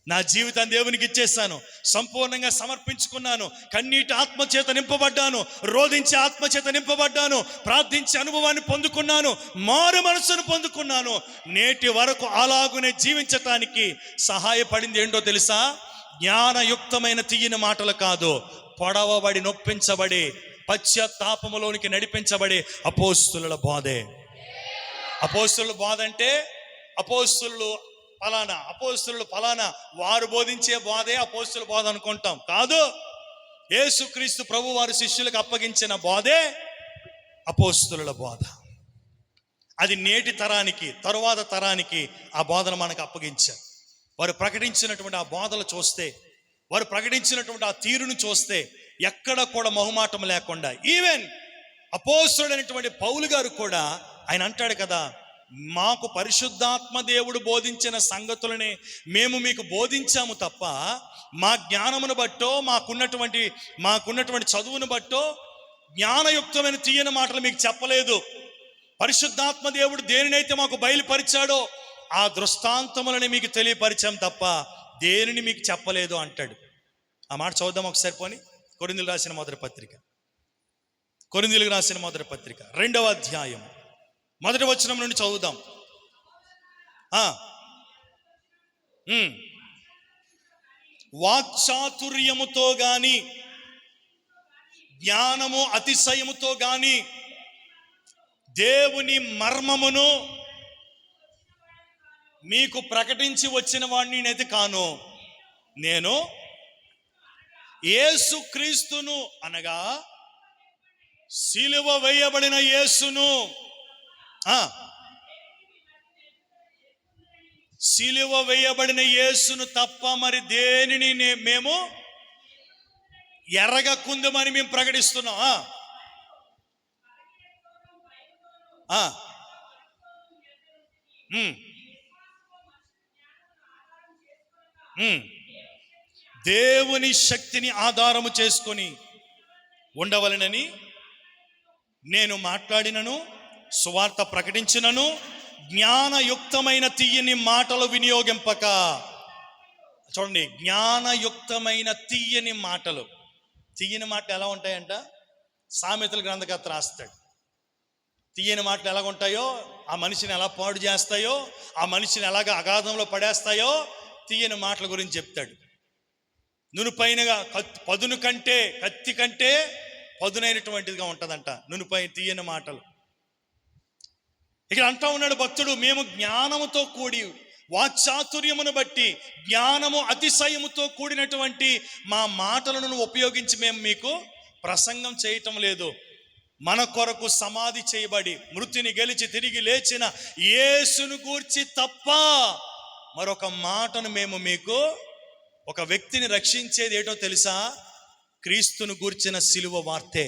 నా జీవితాన్ని దేవునికి ఇచ్చేసాను, సంపూర్ణంగా సమర్పించుకున్నాను. కన్నీటి ఆత్మచేత నింపబడ్డాను, రోధించే ఆత్మచేత నింపబడ్డాను, ప్రార్థించే అనుభవాన్ని పొందుకున్నాను, మారు మనసును పొందుకున్నాను. నేటి వరకు అలాగునే జీవించటానికి సహాయపడింది ఏంటో తెలుసా? జ్ఞానయుక్తమైన తీయని మాటలు కాదు, పొడవబడి నొప్పించబడి పశ్చాత్తాపములోనికి నడిపించబడి అపోస్తుల బోధే. అపోస్తుల బోధ అంటే అపోస్తులు ఫలానా వారు బోధించే బోధే అపోస్తుల బోధ అనుకుంటాం. కాదు, యేసుక్రీస్తు ప్రభు వారి శిష్యులకు అప్పగించిన బోధే అపోస్తుల బోధ. అది నేటి తరానికి, తరువాత తరానికి ఆ బోధన మనకు అప్పగించారు. వారు ప్రకటించినటువంటి ఆ బోధలు చూస్తే, వారు ప్రకటించినటువంటి ఆ తీరును చూస్తే ఎక్కడ కూడా మొహమాటం లేకుండా, ఈవెన్ అపోస్తుడైనటువంటి పౌలు గారు కూడా ఆయన అంటాడు కదా, మాకు పరిశుద్ధాత్మ దేవుడు బోధించిన సంగతులని మేము మీకు బోధించాము తప్ప మా జ్ఞానమును బట్టో మాకున్నటువంటి చదువును బట్టో జ్ఞానయుక్తమైన తీయని మాటలు మీకు చెప్పలేదు. పరిశుద్ధాత్మ దేవుడు దేనినైతే మాకు బయలుపరిచాడో ఆ దృష్టాంతములని మీకు తెలియపరిచాం తప్ప దేనిని మీకు చెప్పలేదు అంటాడు. ఆ మాట చదువుదాం ఒకసారి. పోని కొరింథీయులకు రాసిన మొదటి పత్రిక 2వ అధ్యాయం మొదటి వచనం నుండి చదువుదాం. వాక్చాతుర్యముతో గాని జ్ఞానము అతిశయముతో గాని దేవుని మర్మమును మీకు ప్రకటించి వచ్చిన వాడిని నేనైతే కాను. నేను యేసుక్రీస్తును అనగా సిలువ వేయబడిన యేసును, సిలువ వేయబడిన యేసును తప్ప మరి దేనిని మేము ఎరగకుందమని మేము ప్రకటిస్తున్నాం. దేవుని శక్తిని ఆధారము చేసుకొని ఉండవలెనని నేను మాట్లాడినను, సువార్త ప్రకటించినను, జ్ఞానయుక్తమైన తీయని మాటలు వినియోగింపక. చూడండి, జ్ఞానయుక్తమైన తీయని మాటలు. తీయని మాటలు ఎలా ఉంటాయంట? సామెతల గ్రంథకర్త రాస్తాడు. తీయని మాటలు ఎలాగ ఉంటాయో, ఆ మనిషిని ఎలా పాడు చేస్తాయో, ఆ మనిషిని ఎలాగ అగాధంలో పడేస్తాయో తీయని మాటల గురించి చెప్తాడు. నునుపైనగా పదును కంటే, కత్తి కంటే పదునైనటువంటిదిగా ఉంటుందంట నునుపై తీయని మాటలు. ఇక్కడ అంటా ఉన్నాడు భక్తుడు, మేము జ్ఞానముతో కూడి, వాక్చాతుర్యమును బట్టి, జ్ఞానము అతిశయముతో కూడినటువంటి మా మాటలను ఉపయోగించి మేము మీకు ప్రసంగం చేయటం లేదు. మన కొరకు సమాధి చేయబడి మృతిని గెలిచి తిరిగి లేచిన యేసును గూర్చి తప్ప మరొక మాటను మేము మీకు, ఒక వ్యక్తిని రక్షించేది ఏటో తెలుసా? క్రీస్తును గూర్చిన సిలువ వార్తే.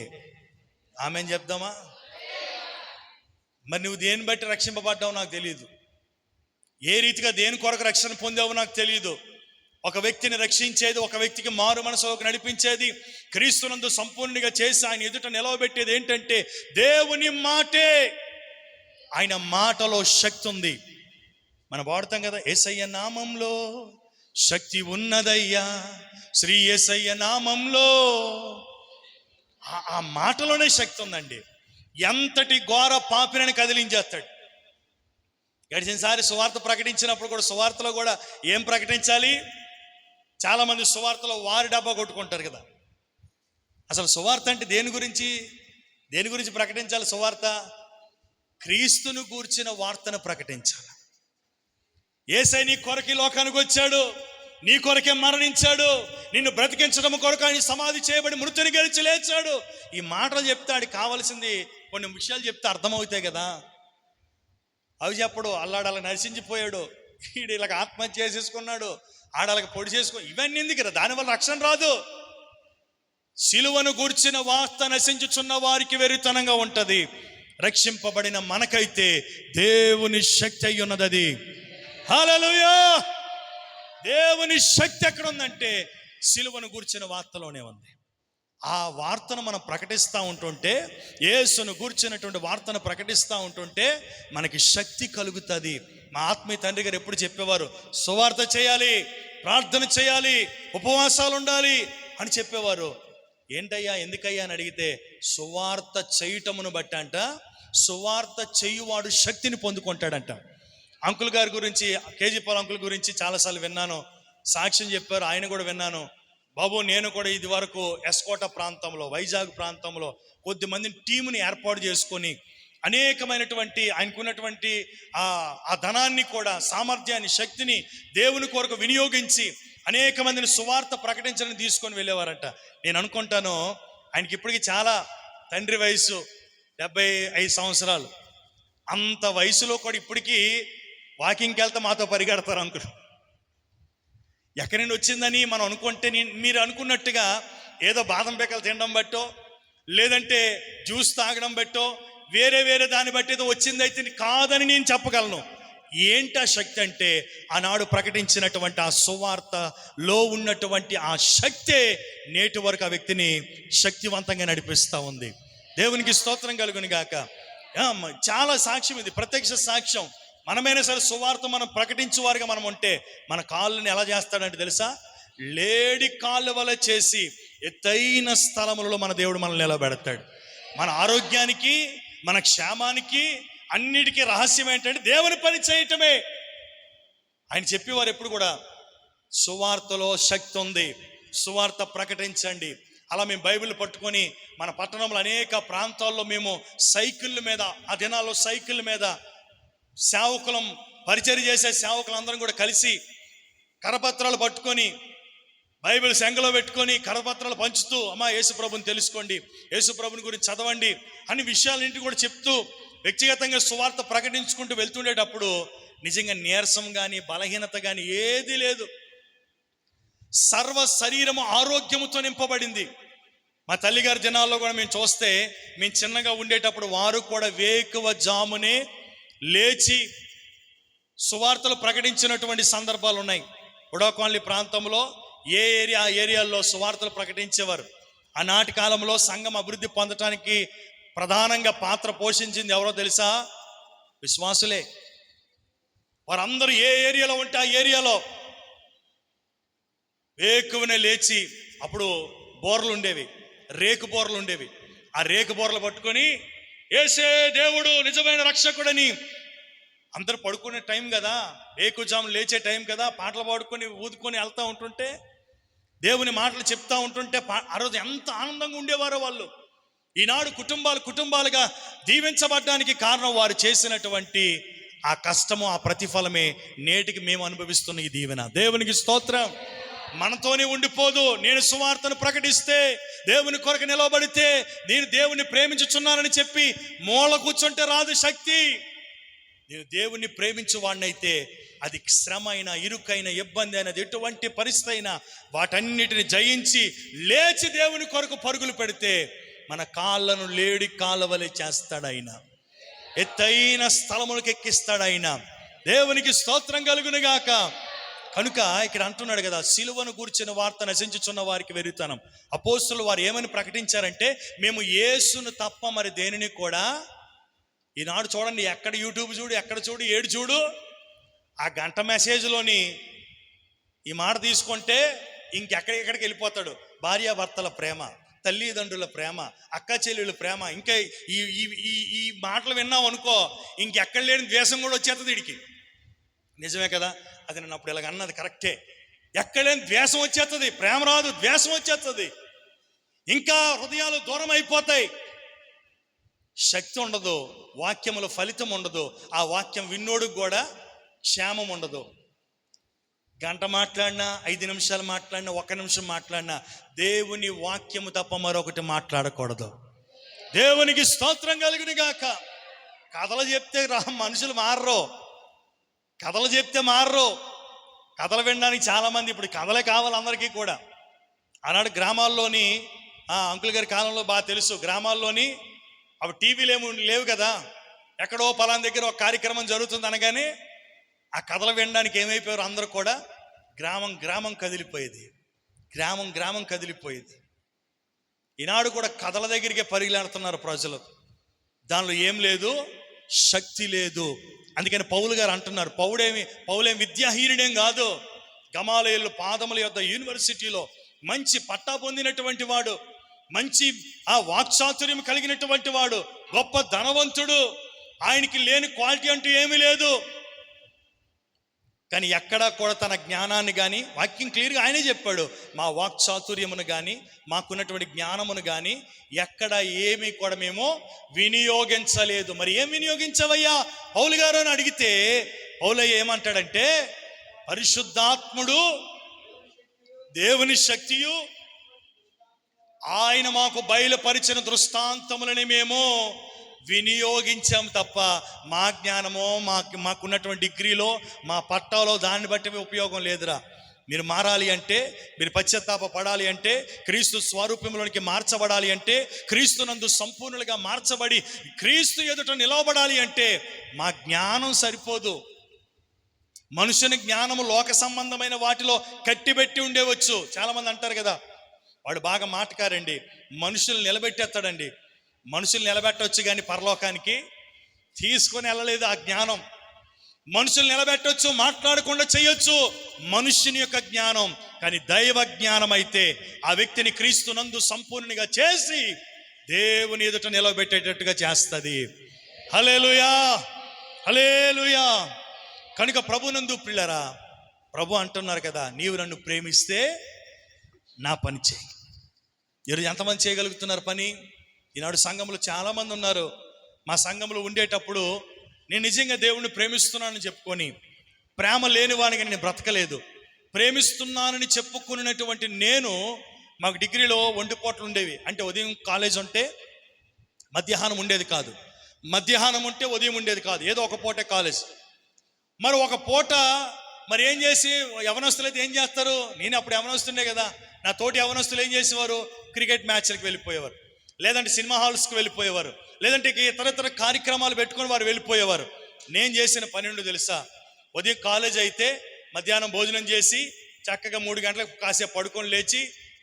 ఆమేన్ చెప్దామా? మరి నువ్వు దేని బట్టి రక్షింపబడ్డావు నాకు తెలియదు, ఏ రీతిగా దేని కొరకు రక్షణ పొందావో నాకు తెలియదు. ఒక వ్యక్తిని రక్షించేది, ఒక వ్యక్తికి మారు మనసులోకి నడిపించేది, క్రీస్తునందు సంపూర్ణంగా చేసి ఆయన ఎదుట నిలవబెట్టేది ఏంటంటే దేవుని మాటే. ఆయన మాటలో శక్తి ఉంది. మనం వాడతాం కదా, యేసయ్య నామంలో శక్తి ఉన్నదయ్యా, శ్రీ యేసయ్య నామంలో. ఆ మాటలోనే శక్తి ఉందండి. ఎంతటి ఘోర పాపిని కదిలించేస్తాడు. గడిచినసారి సువార్త ప్రకటించినప్పుడు కూడా, సువార్తలో కూడా ఏం ప్రకటించాలి? చాలా మంది సువార్తలో వారి డబ్బా కొట్టుకుంటారు కదా. అసలు సువార్త అంటే దేని గురించి ప్రకటించాలి? సువార్త క్రీస్తును గూర్చిన వార్తను ప్రకటించాలి. యేసయ్య నీ కొరకి లోకానికి వచ్చాడు, నీ కొరకే మరణించాడు, నిన్ను బ్రతికించడం కొరకు ఆయన సమాధి చేయబడి మృతిని గెలిచి లేచాడు. ఈ మాటలు చెప్తాడు. కావలసింది కొన్ని విషయాలు చెప్తే అర్థమవుతాయి కదా. అవి చెప్పడు. అల్లాడాల నశించిపోయాడు, వీడు ఇలాగ ఆత్మహత్య చేసేసుకున్నాడు, ఆడాలకు పొడి చేసుకో, ఇవన్నీ ఎందుకు కదా? దానివల్ల రక్షణ రాదు. సిలువను గూర్చిన వార్త నశించుచున్న వారికి వెరితనంగా ఉంటది. రక్షింపబడిన మనకైతే దేవుని శక్తి అయి ఉన్నది. అది హల్లెలూయా. దేవుని శక్తి ఎక్కడ ఉందంటే సిలువను గూర్చిన వార్తలోనే ఉంది. ఆ వార్తను మనం ప్రకటిస్తూ ఉంటుంటే, యేసును గూర్చినటువంటి వార్తను ప్రకటిస్తూ ఉంటుంటే మనకి శక్తి కలుగుతుంది. మా ఆత్మీయ తండ్రి గారు ఎప్పుడు చెప్పేవారు, సువార్త చేయాలి, ప్రార్థన చేయాలి, ఉపవాసాలు ఉండాలి అని చెప్పేవారు. ఏంటయ్యా, ఎందుకయ్యా అని అడిగితే, సువార్త చేయటమును బట్టి అంట, సువార్త చేయువాడు శక్తిని పొందుకుంటాడంట. అంకుల్ గారి గురించి, కేజీపాల్ అంకుల్ గురించి చాలాసార్లు విన్నాను, సాక్ష్యం చెప్పారు, ఆయన కూడా విన్నాను. బాబు, నేను కూడా ఇది వరకు ఎస్కోట ప్రాంతంలో, వైజాగ్ ప్రాంతంలో కొద్ది మందిని టీముని ఏర్పాటు చేసుకొని అనేకమైనటువంటి ఆయనకున్నటువంటి ఆ ధనాన్ని కూడా, సామర్థ్యాన్ని, శక్తిని దేవుని కొరకు వినియోగించి అనేక మందిని సువార్త ప్రకటించడానికి తీసుకొని వెళ్ళేవారంట. నేను అనుకుంటాను ఆయనకి ఇప్పటికీ చాలా, తండ్రి వయసు 75 సంవత్సరాలు, అంత వయసులో కూడా ఇప్పటికీ వాకింగ్కి వెళ్తే మాతో పరిగెడతారు అంకుల్. ఎక్కడి నుండి వచ్చిందని మనం అనుకుంటే, మీరు అనుకున్నట్టుగా ఏదో బాదం పేకలు తినడం బట్టో, లేదంటే జ్యూస్ తాగడం బట్టో, వేరే దాన్ని బట్టి ఏదో వచ్చిందైతే కాదని నేను చెప్పగలను. ఏంటి ఆ శక్తి అంటే, ఆనాడు ప్రకటించినటువంటి ఆ సువార్తలో ఉన్నటువంటి ఆ శక్తే నేటి వరకు ఆ వ్యక్తిని శక్తివంతంగా నడిపిస్తూ ఉంది. దేవునికి స్తోత్రం కలుగును గాక. చాలా సాక్ష్యం ఇది, ప్రత్యక్ష సాక్ష్యం. మనమైనా సరే సువార్త మనం ప్రకటించే వారిగా మనం ఉంటే, మన కాళ్ళని ఎలా చేస్తాడంటే తెలుసా? లేడి కాళ్ళ వల్ల చేసి ఎత్తైన స్థలములలో మన దేవుడు మనల్ని నిలబెడతాడు. మన ఆరోగ్యానికి, మన క్షేమానికి, అన్నిటికీ రహస్యం ఏంటంటే దేవుని పని చేయటమే. ఆయన చెప్పేవారు ఎప్పుడు కూడా, సువార్తలో శక్తి ఉంది, సువార్త ప్రకటించండి. అలా మేము బైబిల్ పట్టుకొని మన పట్టణంలో అనేక ప్రాంతాల్లో మేము సైకిళ్ళ మీద, ఆ దినాల్లో సైకిళ్ళ మీద సేవకులం, పరిచర్య చేసే సేవకులందరం కూడా కలిసి కరపత్రాలు పట్టుకొని బైబిల్ సంఘలో పెట్టుకొని కరపత్రాలు పంచుతూ, అమ్మా యేసుప్రభుని తెలుసుకోండి, యేసుప్రభుని గురించి చదవండి అన్ని విషయాలన్నింటి కూడా చెప్తూ వ్యక్తిగతంగా సువార్త ప్రకటించుకుంటూ వెళ్తుండేటప్పుడు నిజంగా నీరసం కానీ బలహీనత కానీ ఏది లేదు. సర్వ శరీరము ఆరోగ్యముతో నింపబడింది. మా తల్లిగారి దినాల్లో కూడా మేము చూస్తే, మేము చిన్నగా ఉండేటప్పుడు వారు కూడా వేకువ జామునే లేచి సువార్తలు ప్రకటించినటువంటి సందర్భాలు ఉన్నాయి. ఉడాకాలనీ ప్రాంతంలో ఏ ఏరియాల్లో సువార్తలు ప్రకటించేవారు. ఆనాటి కాలంలో సంఘం అభివృద్ధి పొందటానికి ప్రధానంగా పాత్ర పోషించింది ఎవరో తెలుసా? విశ్వాసులే. వారందరూ ఏ ఏరియాలో ఉంటే ఆ ఏరియాలో వేకువనే లేచి, అప్పుడు బోర్లు ఉండేవి, రేకు బోర్లు ఉండేవి. ఆ రేకు బోర్లు పట్టుకొని యేసే దేవుడు నిజమైన రక్షకుడని, అందరూ పడుకునే టైం కదా, వేకుజాము లేచే టైం కదా, పాటలు పాడుకొని ఊదుకొని వెళ్తూ ఉంటుంటే, దేవుని మాటలు చెప్తా ఉంటుంటే ఆ రోజు ఎంత ఆనందంగా ఉండేవారో వాళ్ళు. ఈనాడు కుటుంబాలుగా దీవించబడ్డానికి కారణం వారు చేసినటువంటి ఆ కష్టము, ఆ ప్రతిఫలమే నేటికి మేము అనుభవిస్తున్న ఈ దీవెన. దేవునికి స్తోత్రం. మనతోనే ఉండిపోదు. నేను సువార్తను ప్రకటిస్తే, దేవుని కొరకు నిలబడితే, నేను దేవుని ప్రేమించుచున్నానని చెప్పి మూల కూర్చుంటే రాదు శక్తి. నేను దేవుణ్ణి ప్రేమించు వాడినైతే అది శ్రమ అయినా, ఇరుకైన, ఇబ్బంది అయినది, ఎటువంటి పరిస్థితి అయినా వాటన్నిటిని జయించి లేచి దేవుని కొరకు పరుగులు పెడితే మన కాళ్ళను లేడి కాలవలే చేస్తాడు ఆయన, ఎత్తైన స్థలములకు ఎక్కిస్తాడు ఆయన. దేవునికి స్తోత్రం కలుగునుగాక. కనుక ఇక్కడ అంటున్నాడు కదా, సిలువను గూర్చిన వార్త నశించుచున్న వారికి వెర్రితనం. అపోస్తులు వారు ఏమని ప్రకటించారంటే, మేము యేసును తప్ప మరి దేనిని కూడా. ఈనాడు చూడండి, ఎక్కడ యూట్యూబ్ చూడు, ఎక్కడ చూడు, ఏడు చూడు, ఆ గంట మెసేజ్లోని ఈ మాట తీసుకుంటే ఇంకెక్కడికి వెళ్ళిపోతాడు. భార్యాభర్తల ప్రేమ, తల్లిదండ్రుల ప్రేమ, అక్క చెల్లెళ్ళ ప్రేమ, ఇంకా ఈ ఈ ఈ మాటలు విన్నాం అనుకో, ఇంకెక్కడ లేని ద్వేషం కూడా వచ్చేస్తుంది వీడికి. నిజమే కదా, అది నన్ను అప్పుడు ఇలాగ అన్నది కరెక్టే. ఎక్కడ లేని ద్వేషం వచ్చేస్తుంది, ప్రేమ రాదు, ద్వేషం వచ్చేస్తుంది. ఇంకా హృదయాలు దూరం అయిపోతాయి, శక్తి ఉండదు, వాక్యముల ఫలితం ఉండదు, ఆ వాక్యం విన్నోడికి కూడా క్షేమం ఉండదు. గంట మాట్లాడినా, 5 నిమిషాలు మాట్లాడినా, 1 నిమిషం మాట్లాడినా దేవుని వాక్యము తప్ప మరొకటి మాట్లాడకూడదు. దేవునికి స్తోత్రం కలుగును గాక. కథలు చెప్తే మనుషులు మారరు, కథలు చెప్తే మారరు. కథలు వినడానికి చాలామంది ఇప్పుడు కథలే కావాలి అందరికీ కూడా. ఆనాడు గ్రామాల్లోని అంకుల్ గారి కాలంలో బాగా తెలుసు, గ్రామాల్లోని అవి టీవీలు లేవు కదా, ఎక్కడో పలానా దగ్గర ఒక కార్యక్రమం జరుగుతుంది అనగానే ఆ కథలు వినడానికి ఏమైపోయారు అందరూ కూడా. గ్రామం కదిలిపోయేది, గ్రామం కదిలిపోయేది. ఈనాడు కూడా కథల దగ్గరికి పరిగెడుతున్నారు ప్రజలు. దానిలో ఏం లేదు, శక్తి లేదు. అందుకని పౌలు గారు అంటున్నారు, పౌలేం విద్యాహీనుడేం కాదు, గమాలయేలు పాదముల యొద్ద యూనివర్సిటీలో మంచి పట్టా పొందినటువంటి వాడు, మంచి ఆ వాక్చాతుర్యం కలిగినటువంటి వాడు, గొప్ప ధనవంతుడు. ఆయనకి లేని క్వాలిటీ అంటూ ఏమీ లేదు. కానీ ఎక్కడా కూడా తన జ్ఞానాన్ని కానీ, వాక్యం క్లియర్గా ఆయనే చెప్పాడు, మా వాక్చాతుర్యమును కానీ, మాకున్నటువంటి జ్ఞానమును కానీ ఎక్కడ ఏమీ కూడా మేము వినియోగించలేదు. మరి ఏం వినియోగించవయ్యా పౌలు గారు అని అడిగితే, పౌలయ్య ఏమంటాడంటే, పరిశుద్ధాత్ముడు, దేవుని శక్తియు, ఆయన మాకు బయలుపరిచిన దృష్టాంతములని మేము వినియోగించాం తప్ప మా జ్ఞానమో మాకున్నటువంటి డిగ్రీలో, మా పట్టాలో దాన్ని బట్టి ఉపయోగం లేదురా. మీరు మారాలి అంటే, మీరు పశ్చాత్తాప పడాలి అంటే, క్రీస్తు స్వరూపంలోనికి మార్చబడాలి అంటే, క్రీస్తునందు సంపూర్ణులుగా మార్చబడి క్రీస్తు ఎదుట నిలవబడాలి అంటే మా జ్ఞానం సరిపోదు. మనుషుని జ్ఞానము లోక సంబంధమైన వాటిలో కట్టిబెట్టి ఉండేవచ్చు. చాలామంది అంటారు కదా, వాడు బాగా మాటకారండి, మనుషులు నిలబెట్టేస్తాడండి. మనుషులు నిలబెట్టవచ్చు కానీ పరలోకానికి తీసుకొని వెళ్ళలేదు ఆ జ్ఞానం. మనుషులు నిలబెట్టవచ్చు, మాట్లాడకుండా చేయొచ్చు మనుష్యుని యొక్క జ్ఞానం. కానీ దైవ జ్ఞానం అయితే ఆ వ్యక్తిని క్రీస్తునందు సంపూర్ణంగా చేసి దేవుని ఎదుట నిలబెట్టేటట్టుగా చేస్తుంది. హల్లెలూయా, హల్లెలూయా. కనుక ప్రభునందు ప్రియులారా, ప్రభు అంటున్నారు కదా, నీవు నన్ను ప్రేమిస్తే నా పని చేయి. ఈరోజు ఎంతమంది చేయగలుగుతున్నారు పని? ఈనాడు సంఘంలో చాలామంది ఉన్నారు. మా సంఘంలో ఉండేటప్పుడు నేను నిజంగా దేవుణ్ణి ప్రేమిస్తున్నానని చెప్పుకొని ప్రేమ లేని వాడిని నేను బ్రతకలేదు. ప్రేమిస్తున్నానని చెప్పుకున్నటువంటి నేను, మాకు డిగ్రీలో 2 పూటలు ఉండేవి. అంటే ఉదయం కాలేజ్ ఉంటే మధ్యాహ్నం ఉండేది కాదు, మధ్యాహ్నం ఉంటే ఉదయం ఉండేది కాదు, ఏదో ఒక పూటే కాలేజ్. మరి ఒక పూట మరి ఏం చేసి యవనస్తులు అయితే ఏం చేస్తారు? నేను అప్పుడు యవనస్తుండే కదా, నా తోటి యవనస్తులు ఏం చేసేవారు? క్రికెట్ మ్యాచ్లకు వెళ్ళిపోయేవారు, లేదంటే సినిమా హాల్స్కి వెళ్ళిపోయేవారు, లేదంటే ఇతర కార్యక్రమాలు పెట్టుకొని వారు వెళ్ళిపోయేవారు. నేను చేసిన పని ఏంటో తెలుసా? ఉదయం కాలేజ్ అయితే మధ్యాహ్నం భోజనం చేసి చక్కగా 3 గంటలకు కాసేపు పడుకొని లేచి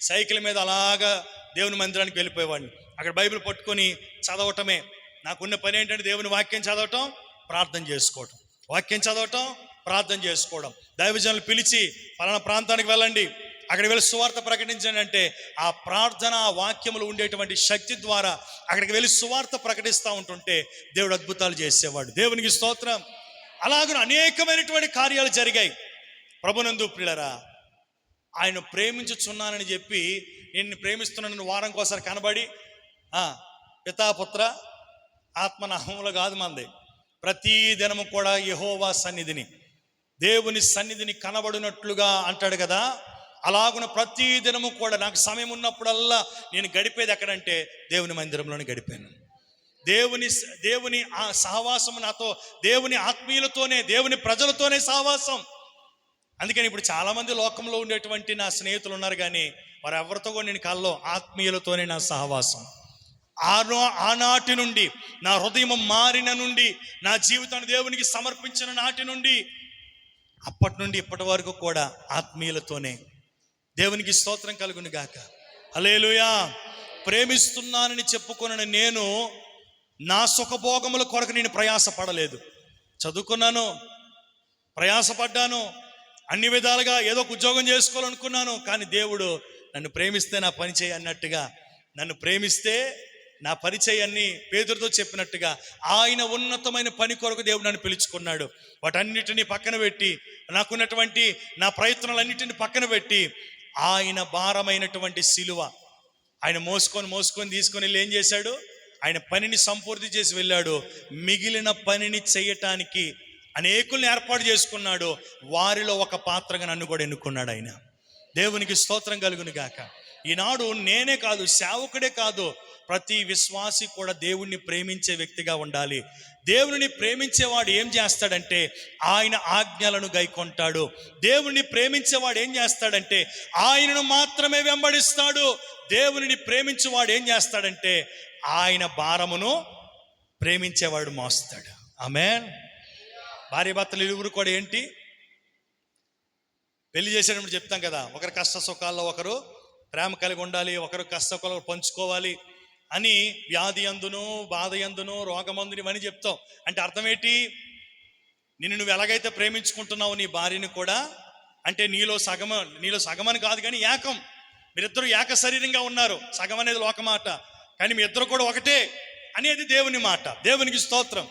సైకిల్ మీద అలాగా దేవుని మందిరానికి వెళ్ళిపోయేవాడిని. అక్కడ బైబిల్ పట్టుకొని చదవటమే. నాకున్న పని ఏంటంటే దేవుని వాక్యం చదవటం, ప్రార్థన చేసుకోవటం, వాక్యం చదవటం, ప్రార్థన చేసుకోవడం. దైవజనులు పిలిచి పలానా ప్రాంతానికి వెళ్ళండి, అక్కడికి వెళ్ళి సువార్త ప్రకటించండి అంటే ఆ ప్రార్థన, ఆ వాక్యములు ఉండేటువంటి శక్తి ద్వారా అక్కడికి వెళ్ళి సువార్త ప్రకటిస్తూ ఉంటుంటే దేవుడు అద్భుతాలు చేసేవాడు. దేవునికి స్తోత్రం. అలాగే అనేకమైనటువంటి కార్యాలు జరిగాయి. ప్రభునందు ప్రియులారా, ఆయన ప్రేమించుచున్నానని చెప్పి, నేను ప్రేమిస్తున్నానని వారంకి ఒకసారి కనబడి పితాపుత్ర ఆత్మనామములు కాదు మంది, ప్రతి దినము కూడా యెహోవా సన్నిధిని, దేవుని సన్నిధిని కనబడినట్లుగా అంటాడు కదా. అలాగున ప్రతి దినము కూడా నాకు సమయం ఉన్నప్పుడల్లా నేను గడిపేది ఎక్కడంటే దేవుని మందిరంలోనే గడిపాను. దేవుని ఆ సహవాసం నాతో, దేవుని ఆత్మీయులతోనే, దేవుని ప్రజలతోనే సహవాసం. అందుకని ఇప్పుడు చాలామంది లోకంలో ఉండేటువంటి నా స్నేహితులు ఉన్నారు, కానీ వారు ఎవరితో కూడా నేను కల్లో ఆత్మీయులతోనే నా సహవాసం. ఆనాటి నుండి, నా హృదయం మారిన నుండి, నా జీవితాన్ని దేవునికి సమర్పించిన నాటి నుండి, అప్పటి నుండి ఇప్పటి వరకు కూడా ఆత్మీయులతోనే. దేవునికి స్తోత్రం కలుగును గాక. హల్లెలూయా. ప్రేమిస్తున్నానని చెప్పుకున్న నేను నా సుఖభోగముల కొరకు నేను ప్రయాసపడలేదు. చదువుకున్నాను, ప్రయాసపడ్డాను, అన్ని విధాలుగా ఏదో ఒక ఉద్యోగం చేసుకోవాలనుకున్నాను. కానీ దేవుడు నన్ను ప్రేమిస్తే నా పని చేయి అన్నట్టుగా, నన్ను ప్రేమిస్తే నా పరిచయం అన్ని పేతురుతో చెప్పినట్టుగా ఆయన ఉన్నతమైన పని కొరకు దేవుడు నన్ను పిలుచుకున్నాడు. వాటన్నిటిని పక్కన పెట్టి, నాకున్నటువంటి నా ప్రయత్నాలన్నిటిని పక్కన పెట్టి, ఆయన భారమైనటువంటి సిలువ ఆయన మోసుకొని తీసుకొని వెళ్ళి ఏం చేశాడు? ఆయన పనిని సంపూర్తి చేసి వెళ్ళాడు. మిగిలిన పనిని చేయటానికి అనేకుల్ని ఏర్పాటు చేసుకున్నాడు. వారిలో ఒక పాత్రగా నన్ను కూడా ఎన్నుకున్నాడు ఆయన. దేవునికి స్తోత్రం కలుగును గాక. ఈనాడు నేనే కాదు, సేవకుడే కాదు, ప్రతి విశ్వాసి కూడా దేవుణ్ణి ప్రేమించే వ్యక్తిగా ఉండాలి. దేవుని ప్రేమించేవాడు ఏం చేస్తాడంటే ఆయన ఆజ్ఞలను గైకొంటాడు. దేవుణ్ణి ప్రేమించేవాడు ఏం చేస్తాడంటే ఆయనను మాత్రమే వెంబడిస్తాడు. దేవుని ప్రేమించేవాడు ఏం చేస్తాడంటే ఆయన భారమును ప్రేమించేవాడు మోస్తాడు. ఆమేన్. భార్య భర్తలు ఇరువురు కూడా ఏంటి, పెళ్లి చేసేటప్పుడు చెప్తాం కదా, ఒకరు కష్ట సుఖాల్లో ఒకరు ప్రేమ కలిగి ఉండాలి, ఒకరు కష్ట సుఖాలు పంచుకోవాలి అని, వ్యాధి అందును, బాధ అందును, రోగమందును ఇవన్నీ చెప్తాం. అంటే అర్థం ఏంటి? నిన్ను నువ్వు ఎలాగైతే ప్రేమించుకుంటున్నావు నీ భార్యని కూడా, అంటే నీలో సగమని కాదు కానీ ఏకం, మీరిద్దరూ ఏక శరీరంగా ఉన్నారు. సగం అనేది లోక మాట, కానీ మీ ఇద్దరు కూడా ఒకటే అనేది దేవుని మాట. దేవునికి స్తోత్రం.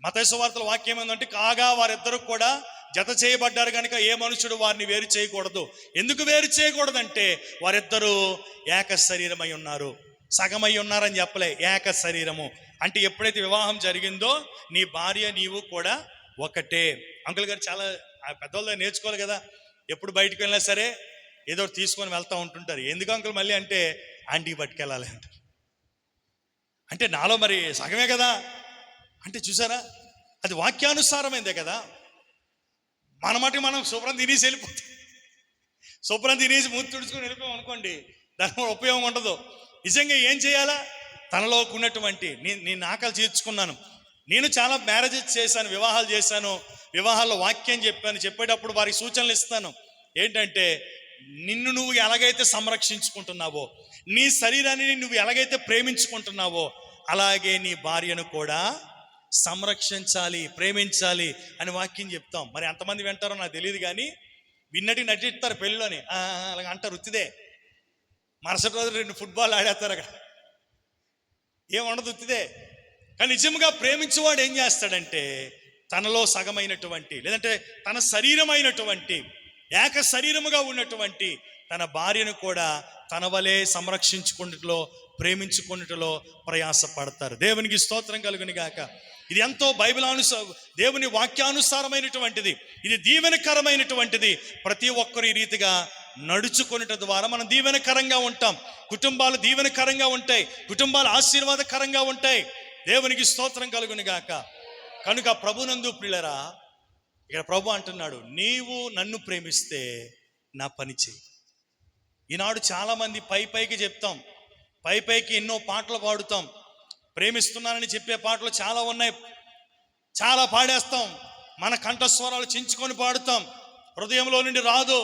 మత్తయి సువార్తల వాక్యం ఏంటంటే, కాగా వారిద్దరూ కూడా జత చేయబడ్డారు కనుక ఏ మనుషుడు వారిని వేరు చేయకూడదు. ఎందుకు వేరు చేయకూడదంటే వారిద్దరూ ఏక శరీరమై ఉన్నారు, సగమై ఉన్నారని చెప్పలే, ఏక శరీరము. అంటే ఎప్పుడైతే వివాహం జరిగిందో నీ భార్య నీవు కూడా ఒకటే. అంకుల్ గారు చాలా పెద్దవాళ్ళ నేర్చుకోవాలి కదా, ఎప్పుడు బయటకు వెళ్ళినా సరే ఏదో తీసుకొని వెళ్తూ ఉంటుంటారు. ఎందుకు అంకుల్ మళ్ళీ అంటే ఆంటీకి పట్టుకెళ్ళాలి అంటారు. అంటే నాలో మరి సగమే కదా అంటే, చూసారా, అది వాక్యానుసారమైందే కదా. మన మటుకు మనం శుభ్రం తినేసి వెళ్ళిపోతాం, శుభ్రం తినేసి మూతి తుడుచుకొని వెళ్ళిపోయాం అనుకోండి, దాని ఉపయోగం ఉండదు. నిజంగా ఏం చేయాలా? తనలో ఉన్నటువంటి నేను ఆకలి తీర్చుకున్నాను. నేను చాలా మ్యారేజెస్ చేశాను, వివాహాలు చేశాను, వివాహాల్లో వాక్యం చెప్పేటప్పుడు వారికి సూచనలు ఇస్తాను. ఏంటంటే, నిన్ను నువ్వు ఎలాగైతే సంరక్షించుకుంటున్నావో, నీ శరీరాన్ని నువ్వు ఎలాగైతే ప్రేమించుకుంటున్నావో, అలాగే నీ భార్యను కూడా సంరక్షించాలి, ప్రేమించాలి అని వాక్యం చెప్తాం. మరి ఎంతమంది వింటారో నాకు తెలియదు, కానీ విన్నట్టు నటిస్తారు పెళ్ళిలోని, అలాగ అంటారు ఉత్తిదే. మరుసటి రోజు 2 ఫుట్బాల్ ఆడేస్తారు, అక్కడ ఏముండదు, ఉత్తిదే. కానీ నిజంగా ప్రేమించేవాడు ఏం చేస్తాడంటే తనలో సగమైనటువంటి లేదంటే తన శరీరమైనటువంటి ఏక శరీరముగా ఉన్నటువంటి తన భార్యను కూడా తన వలె సంరక్షించుకున్నట్లో ప్రేమించుకున్నట్లో ప్రయాసపడతారు. దేవునికి స్తోత్రం కలుగును గాక. ఇది ఎంతో బైబిల్ దేవుని వాక్యానుసారమైనటువంటిది, ఇది దీవెనకరమైనటువంటిది. ప్రతి ఒక్కరు ఈ రీతిగా నడుచుకునేట ద్వారా మనం దీవెనకరంగా ఉంటాం, కుటుంబాలు దీవెనకరంగా ఉంటాయి, కుటుంబాలు ఆశీర్వాదకరంగా ఉంటాయి. దేవునికి స్తోత్రం కలుగును గాక. కనుక ప్రభునందు ప్రియులరా, ఇక్కడ ప్రభు అంటున్నాడు, నీవు నన్ను ప్రేమిస్తే నా పని చేయి. ఈనాడు చాలామంది పైకి చెప్తాం, పైకి ఎన్నో పాటలు పాడుతాం, ప్రేమిస్తున్నానని చెప్పే పాటలు చాలా ఉన్నాయి, చాలా పాడేస్తాం, మన కంఠస్వరాలు చించుకొని పాడుతాం, హృదయంలో నుండి రాదు.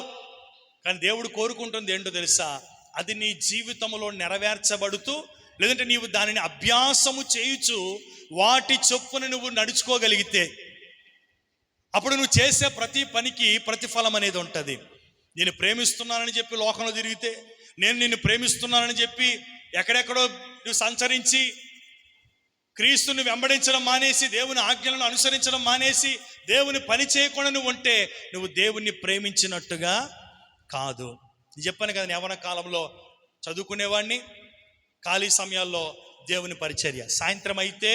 కానీ దేవుడు కోరుకుంటుంది ఏంటో తెలుసా? అది నీ జీవితంలో నెరవేర్చబడుతూ లేదంటే నీవు దానిని అభ్యాసము చేయుచు వాటి చొప్పున నువ్వు నడుచుకోగలిగితే అప్పుడు నువ్వు చేసే ప్రతి పనికి ప్రతిఫలం అనేది ఉంటుంది. నేను ప్రేమిస్తున్నానని చెప్పి లోకంలో తిరిగితే, నేను నిన్ను ప్రేమిస్తున్నానని చెప్పి ఎక్కడెక్కడో నువ్వు సంచరించి క్రీస్తుని వెంబడించడం మానేసి, దేవుని ఆజ్ఞలను అనుసరించడం మానేసి, దేవుని పని చేయకుండా నువ్వు ఉంటే నువ్వు దేవుణ్ణి ప్రేమించినట్టుగా కాదు. నేను చెప్పాను కదా, యవ్వన కాలంలో చదువుకునేవాడిని, ఖాళీ సమయాల్లో దేవుని పరిచర్య. సాయంత్రం అయితే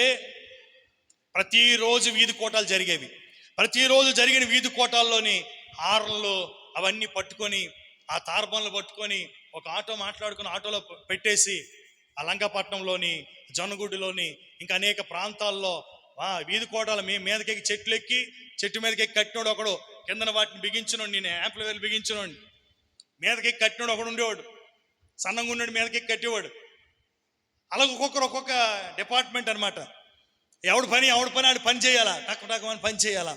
ప్రతిరోజు వీధి కోటాలు జరిగేవి. ప్రతిరోజు జరిగిన వీధి కోటాల్లోని హార్న్లు అవన్నీ పట్టుకొని, ఆ తార్బన్లు పట్టుకొని ఒక ఆటో మాట్లాడుకుని ఆటోలో పెట్టేసి ఆ లంకపట్నంలోని, జొన్నగుడ్డులోని, ఇంకా అనేక ప్రాంతాల్లో వీధి కోటాల మీదకెక్కి చెట్లు ఎక్కి, చెట్టు మీదకెక్కి కట్టినోడు ఒకడు, కిందన వాటిని బిగించినోడు, నేను యాంప్లిఫైర్లు బిగించినోడు, మీదకెక్కి కట్టినోడు ఒకడు ఉండేవాడు, సన్నంగా ఉన్నాడు మీదకెక్కి కట్టేవాడు. అలాగే ఒక్కొక్క డిపార్ట్మెంట్ అనమాట. ఎవడు పని ఆడు పని చేయాలా, టక్కుమని పని చేయాలా.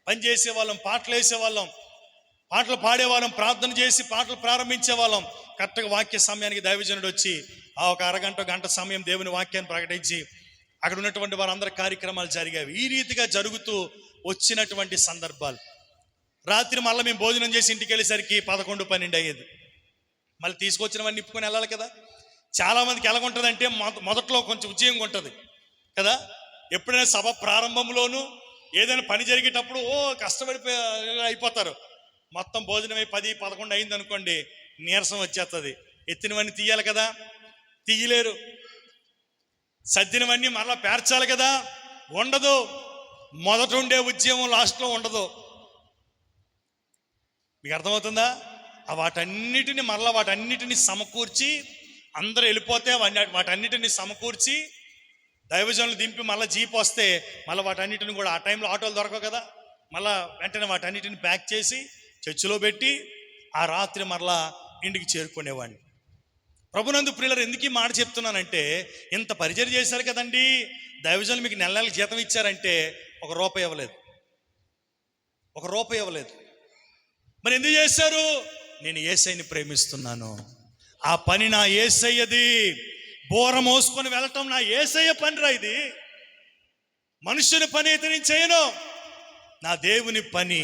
పని చేసేవాళ్ళం, పాటలు వేసేవాళ్ళం, పాటలు పాడేవాళ్ళం, ప్రార్థన చేసి పాటలు ప్రారంభించేవాళ్ళం. కరెక్ట్గా వాక్య సమయానికి దైవజనుడు వచ్చి ఒక అరగంట గంట సమయం దేవుని వాక్యాన్ని ప్రకటించి అక్కడ ఉన్నటువంటి వారందరి కార్యక్రమాలు జరిగేవి. ఈ రీతిగా జరుగుతూ వచ్చినటువంటి సందర్భాలు. రాత్రి మళ్ళీ మేము భోజనం చేసి ఇంటికి వెళ్ళేసరికి 11, 12 అయ్యేది. మళ్ళీ తీసుకొచ్చినవన్నీ నిప్పుకొని వెళ్ళాలి కదా. చాలామందికి ఎలాగుంటుందంటే మొదట్లో కొంచెం ఉద్యోగం ఉంటుంది కదా. ఎప్పుడైనా సభ ప్రారంభంలోనూ ఏదైనా పని జరిగేటప్పుడు కష్టపడిపోయి అయిపోతారు. మొత్తం భోజనం 10, 11 అయింది అనుకోండి, నీరసం వచ్చేస్తుంది. ఎత్తినవన్నీ తీయాలి కదా, తీయలేరు. సర్దినవన్నీ మరలా పేర్చాలి కదా, ఉండదు. మొదట ఉండే ఉద్యమం లాస్ట్లో ఉండదు. మీకు అర్థమవుతుందా? వాటన్నిటిని సమకూర్చి, అందరూ వెళ్ళిపోతే వాటన్నిటిని సమకూర్చి దైవజనులు దింపి మళ్ళీ జీప్ వస్తే మళ్ళీ వాటన్నిటిని కూడా, ఆ టైంలో ఆటోలు దొరకవు కదా, మళ్ళీ వెంటనే వాటన్నిటిని ప్యాక్ చేసి చర్చిలో పెట్టి ఆ రాత్రి మరలా ఇంటికి చేరుకునేవాడిని. ప్రభునందు ప్రియులారా, ఎందుకు ఈ మాట చెప్తున్నానంటే, ఇంత పరిచర్య చేశారు కదండి, దైవజనులు మీకు నెల నెలకి జీతం ఇచ్చారంటే ₹1 ఇవ్వలేదు, ₹1 ఇవ్వలేదు. మరి ఎందుకు చేశారు? నేను యేసయ్యని ప్రేమిస్తున్నాను, ఆ పని నా యేసయ్యది, బోర మోసుకొని వెళ్ళటం నా యేసయ్య పనిరా. ఇది మనుషుని పని అయితే నేను చేయను, నా దేవుని పని.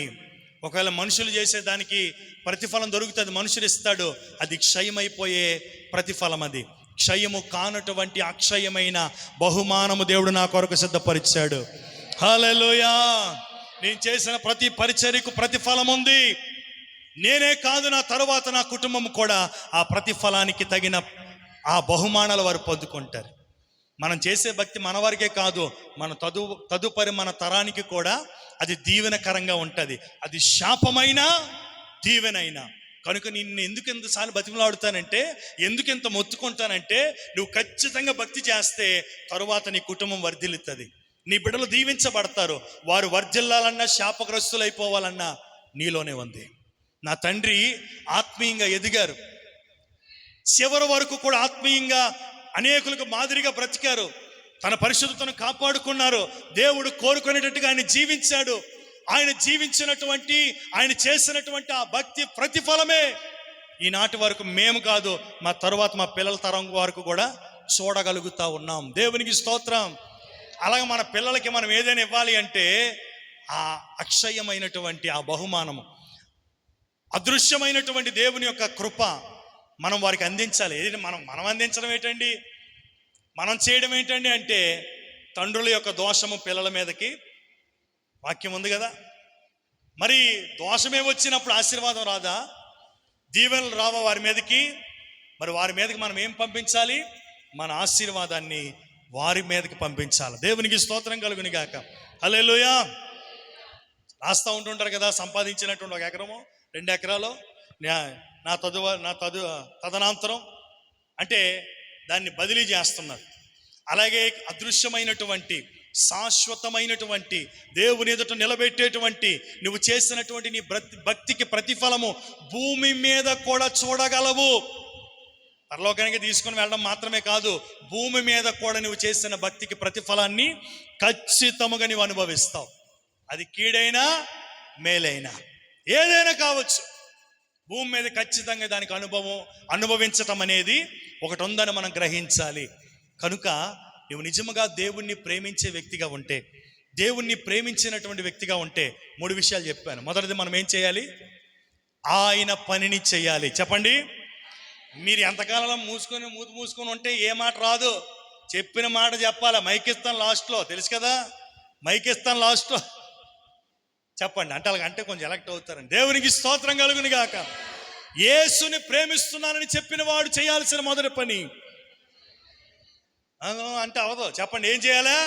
ఒకవేళ మనుషులు చేసేదానికి ప్రతిఫలం దొరుకుతుంది, మనుషులు ఇస్తాడు, అది క్షయమైపోయే ప్రతిఫలం. అది క్షయము కానటువంటి అక్షయమైన బహుమానము దేవుడు నా కొరకు సిద్ధపరిచాడు. హల్లెలూయా. నేను చేసిన ప్రతి పరిచర్యకు ప్రతిఫలం ఉంది. నేనే కాదు, నా తరువాత నా కుటుంబం కూడా ఆ ప్రతిఫలానికి తగిన ఆ బహుమానాలు వారు పొందుకుంటారు. మనం చేసే భక్తి మన వారికే కాదు, మన తదుపరి మన తరానికి కూడా అది దీవెనకరంగా ఉంటుంది. అది శాపమైనా దీవెనైనా. కనుక నిన్ను ఎందుకు ఎంతసార్లు బతిమలాడుతానంటే, ఎందుకు ఎంత మొత్తుకుంటానంటే, నువ్వు ఖచ్చితంగా భక్తి చేస్తే తరువాత నీ కుటుంబం వర్ధిల్లుతుంది, నీ బిడ్డలు దీవించబడతారు. వారు వర్ధిల్లాలన్నా శాపగ్రస్తులైపోవాలన్నా నీలోనే ఉంది. నా తండ్రి ఆత్మీయంగా ఎదిగారు, చివరి వరకు కూడా ఆత్మీయంగా అనేకులకు మాదిరిగా బ్రతికారు, తన పరిశుద్ధతను కాపాడుకున్నారు. దేవుడు కోరుకునేటట్టుగా ఆయన జీవించాడు. ఆయన జీవించినటువంటి, ఆయన చేసినటువంటి ఆ భక్తి ప్రతిఫలమే ఈనాటి వరకు మేము కాదు, మా తరువాత మా పిల్లల తరం వరకు కూడా చూడగలుగుతా ఉన్నాం. దేవునికి స్తోత్రం. అలాగే మన పిల్లలకి మనం ఏదైనా ఇవ్వాలి అంటే ఆ అక్షయమైనటువంటి ఆ బహుమానము, అదృశ్యమైనటువంటి దేవుని యొక్క కృప మనం వారికి అందించాలి. ఏదైనా మనం అందించడం ఏంటండి, మనం చేయడం ఏంటండి అంటే తండ్రుల యొక్క దోషము పిల్లల మీదకి వాక్యం ఉంది కదా. మరి దోషమే వచ్చినప్పుడు ఆశీర్వాదం రాదా? దీవెనలు రావా వారి మీదకి? మరి వారి మీదకి మనం ఏం పంపించాలి? మన ఆశీర్వాదాన్ని వారి మీదకి పంపించాలి. దేవునికి స్తోత్రం కలుగును గాక. హల్లెలూయా. రాస్తూ ఉంటుంటారు కదా, సంపాదించినటువంటి 1 ఎకరము 2 ఎకరాలు నా తదనంతరం అంటే దాన్ని బదిలీ చేస్తున్నారు. అలాగే అదృశ్యమైనటువంటి శాశ్వతమైనటువంటి దేవుని ఎదుట నిలబెట్టేటువంటి నువ్వు చేసినటువంటి నీ భక్తికి ప్రతిఫలము భూమి మీద కూడా చూడగలవు. పరలోకానికి తీసుకుని వెళ్ళడం మాత్రమే కాదు, భూమి మీద కూడా నువ్వు చేసిన భక్తికి ప్రతిఫలాన్ని ఖచ్చితంగా నువ్వు అనుభవిస్తావు. అది కీడైనా మేలైనా ఏదైనా కావచ్చు, భూమి మీద ఖచ్చితంగా దానికి అనుభవించటం అనేది ఒకటి ఉందని మనం గ్రహించాలి. కనుక నువ్వు నిజముగా దేవుణ్ణి ప్రేమించే వ్యక్తిగా ఉంటే, దేవుణ్ణి ప్రేమించినటువంటి వ్యక్తిగా ఉంటే 3 విషయాలు చెప్పాను. మొదటిది, మనం ఏం చేయాలి? ఆయన పనిని చేయాలి. చెప్పండి. మీరు ఎంతకాలం మూతి మూసుకొని ఉంటే ఏ మాట రాదు. చెప్పిన మాట చెప్పాలి. మైకిస్తాను లాస్ట్లో, తెలుసు కదా, మైకిస్తాను లాస్ట్లో చెప్పండి అంటే అలాగంటే కొంచెం ఎలక్ట్ అవుతారండి. దేవునికి స్తోత్రం కలుగును గాక. యేసుని ప్రేమిస్తున్నానని చెప్పిన వాడు చేయాల్సిన మొదటి పని అంటే అవదు. చెప్పండి, ఏం చేయాలా?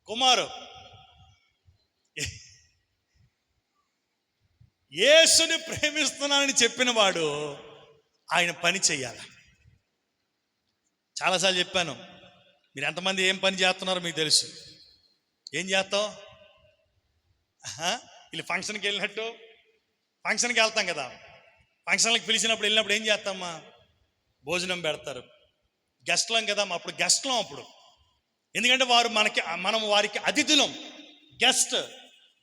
కుమారు యేసుని ప్రేమిస్తున్నానని చెప్పిన వాడు ఆయన పని చెయ్యాలి. చాలాసార్లు చెప్పాను, మీరు ఎంతమంది ఏం పని చేస్తున్నారో మీకు తెలుసు. ఏం చేస్తావు? వీళ్ళు ఫంక్షన్కి వెళ్ళినట్టు, ఫంక్షన్కి వెళ్తాం కదా, ఫంక్షన్లకు పిలిచినప్పుడు వెళ్ళినప్పుడు ఏం చేస్తామా? భోజనం పెడతారు. గెస్ట్లం కదా, అప్పుడు గెస్ట్లం అప్పుడు. ఎందుకంటే మనం వారికి అతిథులం, గెస్ట్.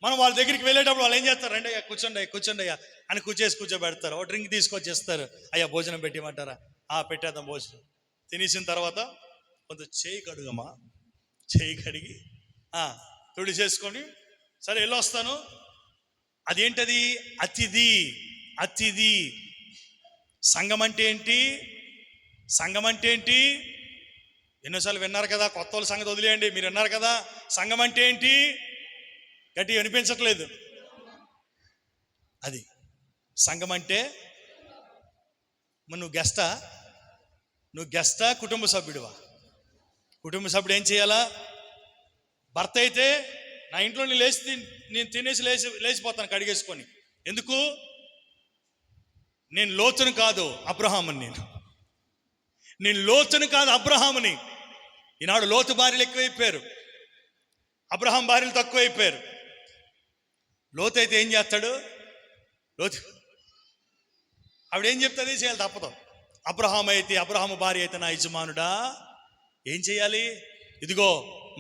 మనం వాళ్ళ దగ్గరికి వెళ్ళేటప్పుడు వాళ్ళు ఏం చేస్తారు? రండి అయ్యా, కూర్చోండి అయ్యా అని కూర్చోబెడతారు. ఒక డ్రింక్ తీసుకొచ్చేస్తారు. అయ్యా భోజనం పెట్టిమంటారా? పెట్టేద్దాం. భోజనం తినేసిన తర్వాత కొంచెం చేయి కడిగి తుడి చేసుకొని, సరే వెళ్ళొస్తాను. అదేంటది? అతిథి. సంఘం అంటే ఏంటి? ఎన్నోసార్లు విన్నారు కదా, కొత్త వాళ్ళ సంగతి వదిలేయండి. మీరు విన్నారు కదా, సంఘం అంటే ఏంటి? గట్టి వినిపించట్లేదు. అది సంఘం అంటే నువ్వు గెస్టా కుటుంబ సభ్యుడివా? కుటుంబ సభ్యుడు ఏం చేయాలా? భర్త అయితే నా ఇంట్లో నేను తినేసి లేచిపోతాను కడిగేసుకొని. ఎందుకు? నేను లోతును కాదు అబ్రహాముని. నేను లోతును కాదు అబ్రహాముని. ఈనాడు లోతు భార్యలు ఎక్కువైపోయారు, అబ్రహాం భార్యలు తక్కువైపోయారు. లోతు అయితే ఏం చేస్తాడు? ఆవిడేం చెప్తుంది చేయాలి, తప్పదు. అబ్రహాము భార్య అయితే నా యజమానుడా ఏం చేయాలి? ఇదిగో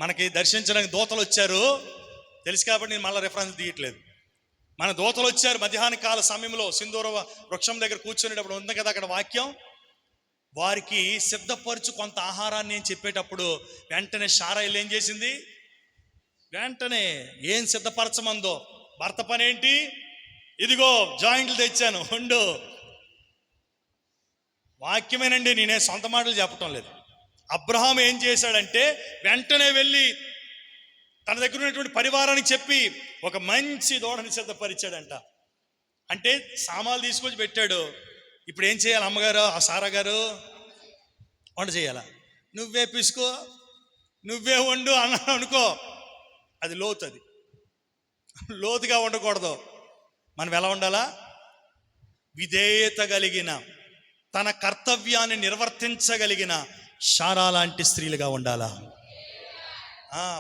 మనకి దర్శించడానికి దూతలు వచ్చారు, తెలుసు కాబట్టి నేను మళ్ళీ రిఫరెన్స్ తీయట్లేదు. మన దూతలు వచ్చారు మధ్యాహ్న కాల సమయంలో సింధూర వృక్షం దగ్గర కూర్చునేటప్పుడు ఉంది కదా అక్కడ వాక్యం. వారికి సిద్ధపరచు కొంత ఆహారాన్ని నేను చెప్పేటప్పుడు వెంటనే శారాయిలు ఏం చేసింది? వెంటనే ఏం సిద్ధపరచమందో. భర్త పని ఏంటి? ఇదిగో జాయింట్లు తెచ్చాను ఉండు. వాక్యమేనండి, నేనే సొంత మాటలు చెప్పటం లేదు. అబ్రహాం ఏం చేశాడంటే వెంటనే వెళ్ళి తన దగ్గర ఉన్నటువంటి పరివారానికి చెప్పి ఒక మంచి దూడని సిద్ధపరిచాడంట. అంటే సామాన్లు తీసుకొచ్చి పెట్టాడు. ఇప్పుడు ఏం చేయాలి? అమ్మగారు, ఆ సారా గారు వంట చేయాలా? నువ్వే పిసుకో, నువ్వే వండు అన్నాడు అనుకో, అది లోతు. అది లోతుగా ఉండకూడదు. మనం ఎలా ఉండాలా? విధేయత కలిగిన, తన కర్తవ్యాన్ని నిర్వర్తించగలిగిన శారా లాంటి స్త్రీలుగా ఉండాలా.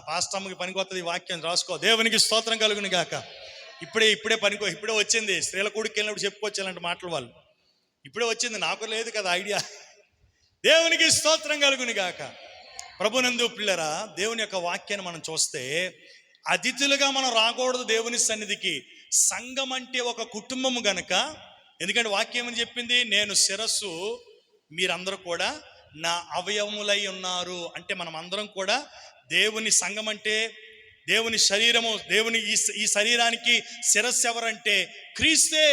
పాస్టమ్మకి పనికొత్తది వాక్యం, రాసుకో. దేవునికి స్తోత్రం కలుగును గాక. ఇప్పుడే వచ్చింది. స్త్రీల కూడికి వెళ్ళినప్పుడు చెప్పుకోవచ్చు అలాంటి మాటలు. వాళ్ళు ఇప్పుడే వచ్చింది, నాకు లేదు కదా ఐడియా. దేవునికి స్తోత్రం కలుగును గాక. ప్రభునందు పిల్లరా, దేవుని యొక్క వాక్యాన్ని మనం చూస్తే అతిథులుగా మనం రాకూడదు దేవుని సన్నిధికి. సంఘం అంటే ఒక కుటుంబము గనక, ఎందుకంటే వాక్యం ఏమని చెప్పింది? నేను శిరస్సు, మీరందరూ కూడా నా అవయవములై ఉన్నారు. అంటే మనం అందరం కూడా దేవుని సంఘం అంటే దేవుని శరీరము. దేవుని ఈ శరీరానికి శిరస్సు ఎవరంటే క్రీస్తే.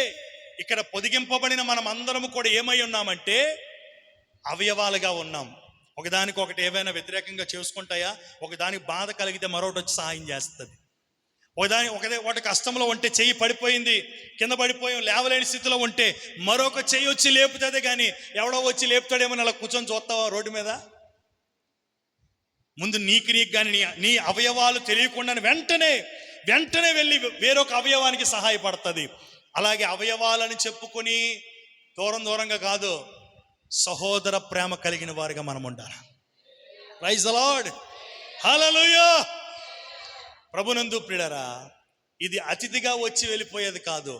ఇక్కడ పొదిగింపబడిన మనం అందరము కూడా ఏమై ఉన్నామంటే అవయవాలుగా ఉన్నాం. ఒకదానికొకటి ఏవైనా వ్యతిరేకంగా చేసుకుంటాయా? ఒకదానికి బాధ కలిగితే మరొకటి వచ్చి సహాయం చేస్తుంది. ఒకటి కష్టంలో ఉంటే చెయ్యి పడిపోయింది, కింద పడిపోయాం, లేవలేని స్థితిలో ఉంటే మరొక చెయ్యి వచ్చి లేపుతుంది. కానీ ఎవడో వచ్చి లేపుతాడేమో అలా కూర్చొని చూస్తావా రోడ్డు మీద? ముందు నీకు కానీ నీ అవయవాలు తెలియకుండా వెంటనే వెళ్ళి వేరొక అవయవానికి సహాయపడుతుంది. అలాగే అవయవాలని చెప్పుకొని దూరంగా కాదు, సహోదర ప్రేమ కలిగిన వారిగా మనం ఉండాలి. ప్రైజ్ ది లార్డ్, హల్లెలూయా. ప్రభునందు ప్రియులారా, ఇది అతిథిగా వచ్చి వెళ్ళిపోయేది కాదు,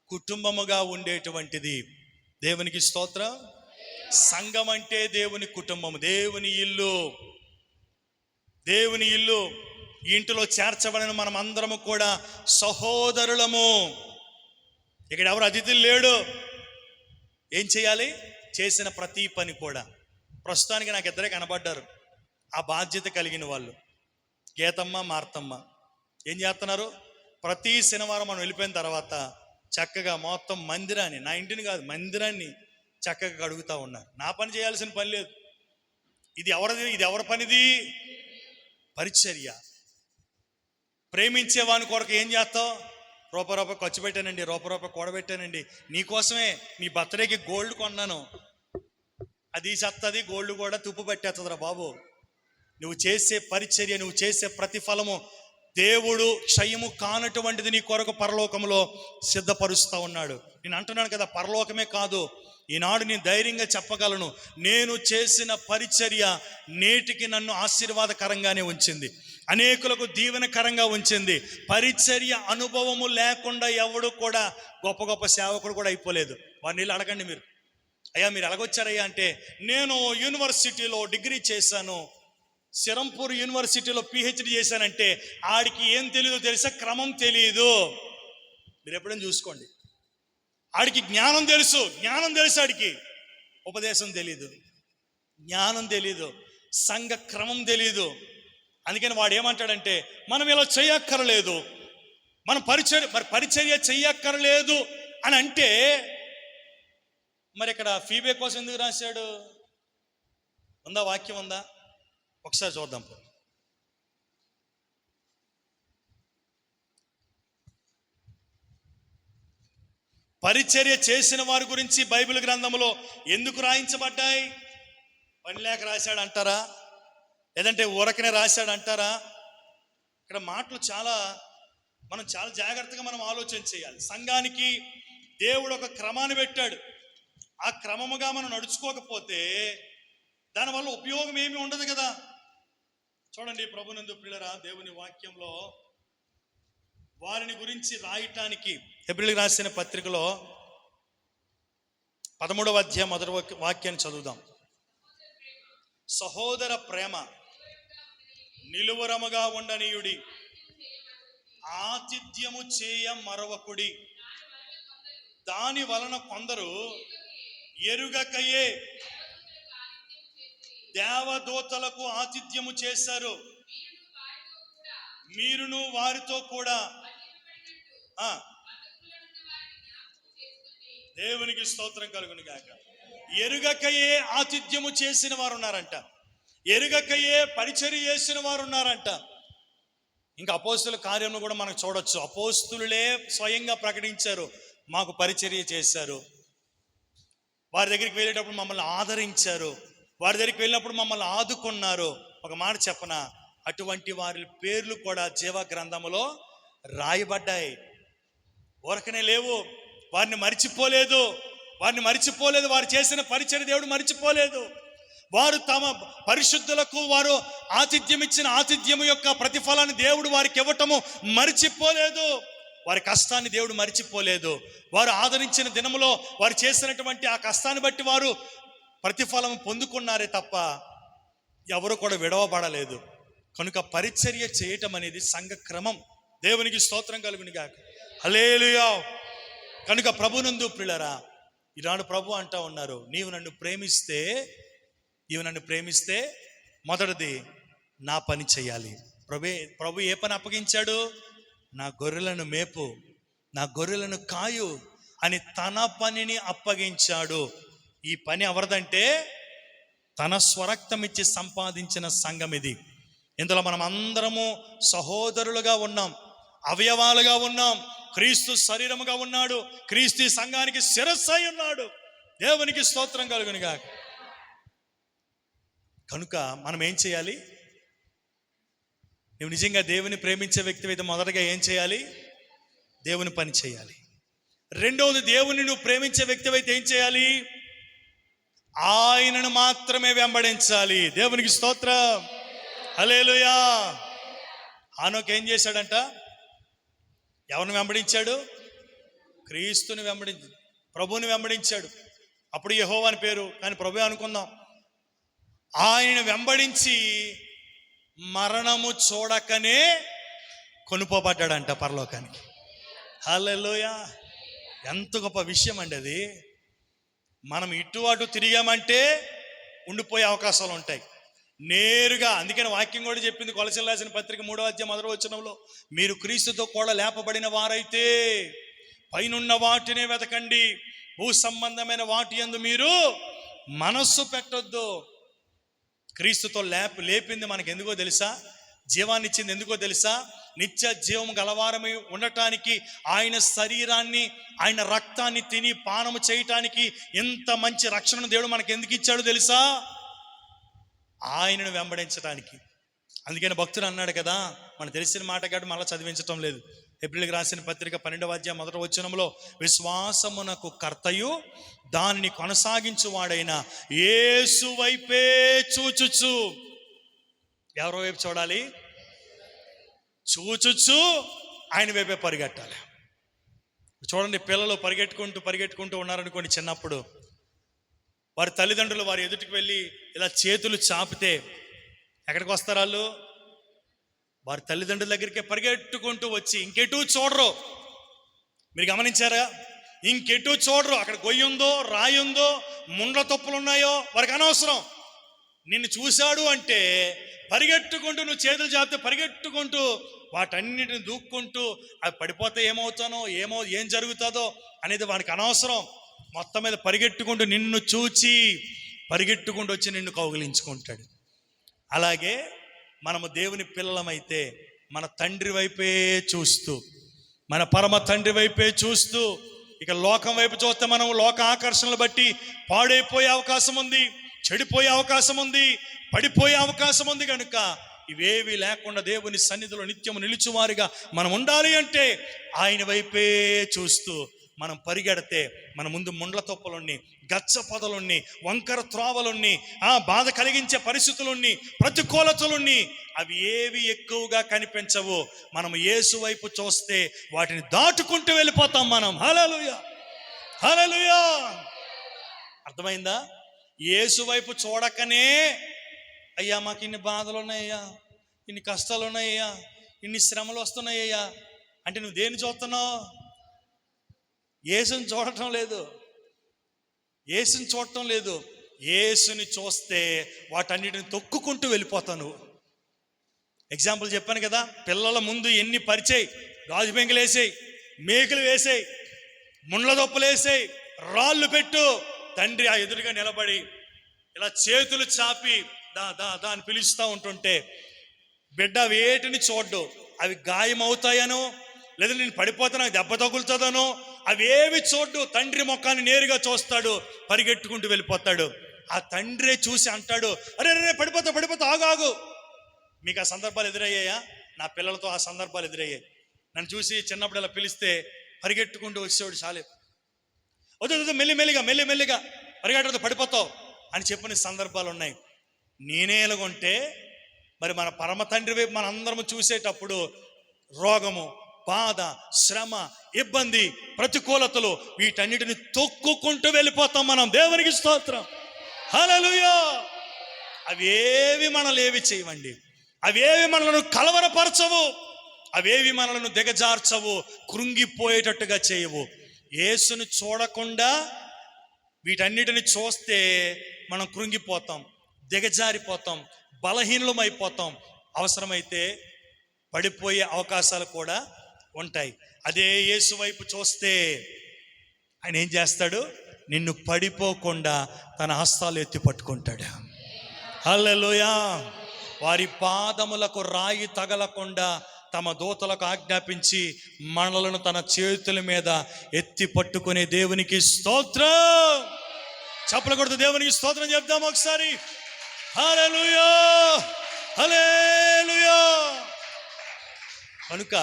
కుటుంబముగా ఉండేటువంటిది. దేవునికి స్తోత్రం. సంఘం అంటే దేవుని కుటుంబం, దేవుని ఇల్లు. దేవుని ఇల్లు, ఈ ఇంటిలో చేర్చబడిన మనం అందరము కూడా సహోదరులము. ఇక్కడ ఎవరు అతిథులు లేడు. ఏం చేయాలి? చేసిన ప్రతి పని కూడా. ప్రస్తుతానికి నాకు ఇద్దరే కనబడ్డారు ఆ బాధ్యత కలిగిన వాళ్ళు, గీతమ్మ, మార్తమ్మ. ఏం చేస్తున్నారు? ప్రతి శనివారం మనం వెళ్ళిపోయిన తర్వాత చక్కగా మొత్తం మందిరాన్ని, నా ఇంటిని కాదు మందిరాన్ని చక్కగా కడుగుతూ ఉన్నారు. నా పని చేయాల్సిన పని లేదు. ఇది ఎవరి పనిది? పరిచర్య. ప్రేమించేవాని కొరకు ఏం చేస్తావు? రూపాయి ఖర్చు పెట్టానండి, రూపాయి కూడబెట్టానండి, నీకోసమే నీ బర్త్డేకి గోల్డ్ కొన్నాను, అది చెత్తది, గోల్డ్ కూడా తుప్పు పట్టేస్తుందిరా బాబు. నువ్వు చేసే పరిచర్య, నువ్వు చేసే ప్రతిఫలము దేవుడు క్షయము కానటువంటిది నీ కొరకు పరలోకంలో సిద్ధపరుస్తూ ఉన్నాడు. నేను అంటున్నాను కదా, పరలోకమే కాదు, ఈనాడు నేను ధైర్యంగా చెప్పగలను, నేను చేసిన పరిచర్య నేటికి నన్ను ఆశీర్వాదకరంగానే ఉంచింది, అనేకులకు దీవెనకరంగా ఉంచింది. పరిచర్య అనుభవము లేకుండా ఎవడు కూడా గొప్ప సేవకుడు కూడా అయిపోలేదు. వారిని వెళ్ళి అడగండి మీరు, అయ్యా మీరు ఎలాగొచ్చారయ్యా అంటే, నేను యూనివర్సిటీలో డిగ్రీ చేశాను, సిరంపూర్ యూనివర్సిటీలో PhD చేశానంటే ఆడికి ఏం తెలియదో తెలుసా? క్రమం తెలియదు. మీరు ఎప్పుడైనా చూసుకోండి. ఆడికి జ్ఞానం తెలుసు ఆడికి, ఉపదేశం తెలీదు, జ్ఞానం తెలీదు, సంఘ క్రమం తెలీదు. అందుకని వాడు ఏమంటాడంటే, మనం ఇలా చెయ్యక్కర్లేదు, మనం పరిచర్య చెయ్యక్కర్లేదు అని అంటే, మరి ఇక్కడ ఫీబే కోసం ఎందుకు రాశాడు? ఉందా? వాక్యం ఉందా? ఒకసారి చూద్దాం. పరిచర్య చేసిన వారి గురించి బైబిల్ గ్రంథంలో ఎందుకు రాయించబడ్డాయి? పని లేక రాశాడు అంటారా? లేదంటే ఊరకనే రాశాడు అంటారా? ఇక్కడ మాటలు మనం చాలా జాగ్రత్తగా మనం ఆలోచన చేయాలి. సంఘానికి దేవుడు ఒక క్రమాన్ని పెట్టాడు. ఆ క్రమముగా మనం నడుచుకోకపోతే దానివల్ల ఉపయోగం ఏమీ ఉండదు కదా. చూడండి, ప్రభునందు ప్రియులారా, దేవుని వాక్యంలో వారిని గురించి రాయటానికి హెబ్రీయులకు రాసిన పత్రికలో 13వ అధ్యాయం 1వ వాక్యాన్ని చదువుదాం. సహోదర ప్రేమ నిలువరముగా ఉండనీయుడి, ఆతిథ్యము చేయ మరవకుడి, దాని వలన కొందరు ఎరుగకయే దేవదూతలకు ఆతిథ్యము చేశారు, మీరును వారితో కూడా. దేవునికి స్తోత్రం కలుగును గాక. ఎరుగకయే ఆతిథ్యము చేసిన వారు ఉన్నారంట, ఎరుగకయే పరిచర్య చేసిన వారు ఉన్నారంట. ఇంకా అపోస్తుల కార్యంలో కూడా మనకు చూడొచ్చు. అపోస్తులే స్వయంగా ప్రకటించారు, మాకు పరిచర్య చేశారు, వారి దగ్గరికి వెళ్ళేటప్పుడు మమ్మల్ని ఆదరించారు, వారి దగ్గరికి వెళ్ళినప్పుడు మమ్మల్ని ఆదుకున్నారు. ఒక మాట చెప్పనా, అటువంటి వారి పేర్లు కూడా జీవ గ్రంథములో రాయబడ్డాయి. ఊరకనే లేవు. వారిని మరిచిపోలేదు. వారు చేసిన పరిచర్య దేవుడు మరిచిపోలేదు. వారు తమ పరిశుద్ధులకు వారు ఆతిథ్యం ఇచ్చిన ఆతిథ్యము యొక్క ప్రతిఫలాన్ని దేవుడు వారికి ఇవ్వటము మరిచిపోలేదు. వారి కష్టాన్ని దేవుడు మరిచిపోలేదు. వారు ఆదరించిన దినములో వారు చేసినటువంటి ఆ కష్టాన్ని బట్టి వారు ప్రతిఫలం పొందుకున్నారే తప్ప ఎవరు కూడా విడవబడలేదు. కనుక పరిచర్య చేయటం అనేది సంఘ క్రమం. దేవునికి స్తోత్రం కలుగును గాక. హల్లెలూయా. కనుక ప్రభునందు ప్రియులారా, ఈనాడు ప్రభు అంటా ఉన్నారు, నీవు నన్ను ప్రేమిస్తే మొదటిది నా పని చేయాలి. ప్రభు ఏ పని అప్పగించాడు? నా గొర్రెలను మేపు, నా గొర్రెలను కాయు అని తన పనిని అప్పగించాడు. ఈ పని ఎవరిదంటే తన స్వరక్తం ఇచ్చి సంపాదించిన సంఘం ఇది. ఇందులో మనం అందరము సహోదరులుగా ఉన్నాం, అవయవాలుగా ఉన్నాం. క్రీస్తు శరీరముగా ఉన్నాడు, క్రీస్తు సంఘానికి శిరస్సు అయి ఉన్నాడు. దేవునికి స్తోత్రం కలుగునుగాక. కనుక మనం ఏం చేయాలి? నువ్వు నిజంగా దేవుని ప్రేమించే వ్యక్తి అయితే మొదటగా ఏం చేయాలి? దేవుని పని చేయాలి. రెండవది, దేవుని నువ్వు ప్రేమించే వ్యక్తి అయితే ఏం చేయాలి? ఆయనను మాత్రమే వెంబడించాలి. దేవునికి స్తోత్రం, హల్లెలూయా. హానోకు ఏం చేశాడంట? ఎవరిని వెంబడించాడు? క్రీస్తుని ప్రభువుని వెంబడించాడు. అప్పుడు యెహోవా అని పేరు, కానీ ప్రభువే అనుకుందాం. ఆయన వెంబడించి మరణము చూడకనే కొనుపోబడ్డాడంట పరలోకానికి. హల్లెలూయా. ఎంత గొప్ప విషయం అండి అది. మనం ఇటు అటు తిరిగామంటే ఉండిపోయే అవకాశాలు ఉంటాయి నేరుగా. అందుకని వాక్యం కూడా చెప్పింది, కొలసీయులకు రాసిన పత్రిక 3వ అధ్యాయం 1వ వచనంలో, మీరు క్రీస్తుతో కూడా లేపబడిన వారైతే పైనున్న వాటినే వెతకండి, భూ సంబంధమైన వాటి యందు మీరు మనస్సు పెట్టొద్దు. క్రీస్తుతో లేపింది మనకు ఎందుకో తెలుసా? జీవాన్ని ఇచ్చింది ఎందుకో తెలుసా? నిత్య జీవం గలవారమై ఉండటానికి, ఆయన శరీరాన్ని, ఆయన రక్తాన్ని తిని పానము చేయటానికి ఇంత మంచి రక్షణను దేవుడు మనకు ఎందుకు ఇచ్చాడు తెలుసా? ఆయనను వెంబడించడానికి. అందుకని భక్తుడు అన్నాడు కదా, మనకు తెలిసిన మాట కాదు, మళ్ళీ చదివించటం లేదు. హెబ్రీయులకు రాసిన పత్రిక 12వ అధ్యాయం 1వ వచనంలో, విశ్వాసమునకు కర్తయు దానిని కొనసాగించువాడైన యేసు వైపే చూచుచు. ఎవరో వైపు చూడాలి? చూచుచు ఆయన వైపే పరిగెట్టాలి. చూడండి, పిల్లలు పరిగెట్టుకుంటూ ఉన్నారనుకోండి. చిన్నప్పుడు వారి తల్లిదండ్రులు వారి ఎదుటికి వెళ్ళి ఇలా చేతులు చాపితే ఎక్కడికి వస్తారు వాళ్ళు? వారి తల్లిదండ్రుల దగ్గరికి పరిగెట్టుకుంటూ వచ్చి ఇంకెటూ చూడరు. మీరు గమనించారా? ఇంకెటూ చూడరు. అక్కడ గొయ్యి ఉందో, రాయి ఉందో, ముండ్ల తొప్పులు ఉన్నాయో వారికి అనవసరం. నిన్ను చూశాడు అంటే పరిగెట్టుకుంటూ, నువ్వు చేతులు చాపితే పరిగెట్టుకుంటూ వాటన్నిటిని దూక్కుంటూ, అవి పడిపోతే ఏమవుతానో, ఏం జరుగుతుందో అనేది వాడికి అనవసరం. మొత్తం మీద పరిగెట్టుకుంటూ నిన్ను చూచి పరిగెట్టుకుంటూ వచ్చి నిన్ను కౌగిలించుకుంటాడు. అలాగే మనము దేవుని పిల్లలమైతే మన తండ్రి వైపే చూస్తూ, మన పరమ తండ్రి వైపే చూస్తూ, ఇక లోకం వైపు చూస్తే మనం లోక ఆకర్షణలు బట్టి పాడైపోయే అవకాశం ఉంది, చెడిపోయే అవకాశం ఉంది, పడిపోయే అవకాశం ఉంది. కనుక ఇవేవి లేకుండా దేవుని సన్నిధిలో నిత్యము నిలుచువారిగా మనం ఉండాలి అంటే ఆయన వైపే చూస్తూ మనం పరిగెడితే మన ముందు ముండ్ల తొప్పలున్ని, గచ్చ పొదలున్ని, వంకర త్రోవలున్ని, బాధ కలిగించే పరిస్థితులున్ని, ప్రతికూలతలున్ని, అవి ఏవి ఎక్కువగా కనిపించవు. మనం యేసు వైపు చూస్తే వాటిని దాటుకుంటూ వెళ్ళిపోతాం మనం. హల్లెలూయా, హల్లెలూయా. అర్థమైందా? యేసు వైపు చూడకనే, అయ్యా మాకు ఇన్ని బాధలు ఉన్నాయ్యా, ఇన్ని కష్టాలు ఉన్నాయ్యా, ఇన్ని శ్రమలు వస్తున్నాయ్యా అంటే నువ్వు దేన్ని చూస్తున్నావు? యేసుని చూడటం లేదు. యేసుని చూడటం లేదు. యేసుని చూస్తే వాటన్నిటిని తొక్కుకుంటూ వెళ్ళిపోతావు నువ్వు. ఎగ్జాంపుల్ చెప్పాను కదా, పిల్లల ముందు ఎన్ని పరిచయి, గాజు బెంకులు వేసేయి, మేకులు వేసేయి, ముండ్ల దొప్పులు వేసేయి, రాళ్ళు పెట్టు. తండ్రి ఆ ఎదురుగా నిలబడి ఇలా చేతులు చాపి దా దా దా అని పిలుస్తూ ఉంటుంటే బిడ్డ వేటిని చూడ్డు. అవి గాయం అవుతాయనో, లేదా నేను పడిపోతాను దెబ్బ తగులుతుందనో అవేవి చూడ్డు. తండ్రి ముఖాన్ని నేరుగా చూస్తాడు, పరిగెట్టుకుంటూ వెళ్ళిపోతాడు. ఆ తండ్రే చూసి అంటాడు, అరే రే పడిపోతా ఆగు. మీకు ఆ సందర్భాలు ఎదురయ్యాయా? నా పిల్లలతో ఆ సందర్భాలు ఎదురయ్యాయి. నన్ను చూసి చిన్నప్పుడు ఇలా పిలిస్తే పరిగెట్టుకుంటూ వచ్చేవాడు. చాలే వద్దు మెల్లిగా పరిగెట్టదు, పడిపోతావు అని చెప్పిన సందర్భాలు ఉన్నాయి. నేనే ఎలాగొంటే మరి మన పరమ తండ్రి వైపు మన అందరము చూసేటప్పుడు రోగము, బాధ, శ్రమ, ఇబ్బంది, ప్రతికూలతలు వీటన్నిటిని తొక్కుకుంటూ వెళ్ళిపోతాం మనం. దేవునికి స్తోత్రం, హల్లెలూయా. అవేవి మనల్ని ఏవి చేయవండి, అవేవి మనలను కలవరపరచవు, అవేవి మనలను దిగజార్చవు, కృంగిపోయేటట్టుగా చేయవు. యేసుని చూడకుండా వీటన్నిటిని చూస్తే మనం కృంగిపోతాం, దిగజారిపోతాం, బలహీనమైపోతాం, అవసరమైతే పడిపోయే అవకాశాలు కూడా ఉంటాయి. అదే యేసు వైపు చూస్తే ఆయన ఏం చేస్తాడు? నిన్ను పడిపోకుండా తన హస్తాలు ఎత్తి పట్టుకుంటాడు. హల్లెలూయా. వారి పాదములకు రాయి తగలకుండా తమ దూతలకు ఆజ్ఞాపించి మనలను తన చేతుల మీద ఎత్తి పట్టుకునే దేవునికి స్తోత్రం. చప్పలు కొడుతూ దేవునికి స్తోత్రం చెప్దాం ఒకసారి. హల్లెలూయా, హల్లెలూయా. కనుక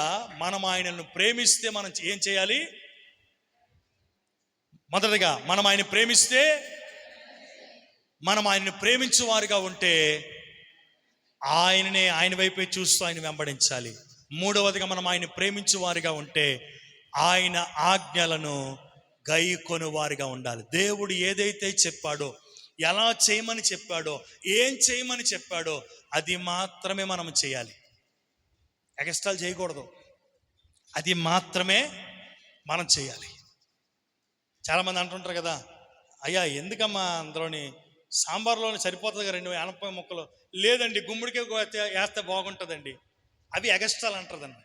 మనం ఆయనను ప్రేమిస్తే మనం ఏం చేయాలి? మొదటగా మనం ఆయన ప్రేమిస్తే, మనం ఆయన్ని ప్రేమించు వారిగా ఉంటే ఆయన వైపే చూస్తూ ఆయన వెంబడించాలి. మూడవదిగా మనం ఆయన ప్రేమించు వారిగా ఉంటే ఆయన ఆజ్ఞలను గైకొను వారిగా ఉండాలి. దేవుడు ఏదైతే చెప్పాడో, ఎలా చేయమని చెప్పాడో, ఏం చేయమని చెప్పాడో అది మాత్రమే మనం చేయాలి. ఎక్స్ట్రాలు చేయకూడదు, అది మాత్రమే మనం చేయాలి. చాలామంది అంటుంటారు కదా, అయ్యా ఎందుకమ్మా అందులోని సాంబార్లోని సరిపోతుంది 2 ఆనపకాయ ముక్కలు. లేదండి, గుమ్మడికాయ వేస్తే బాగుంటుందండి. అవి ఎగస్ట్రాలు అంటారండి.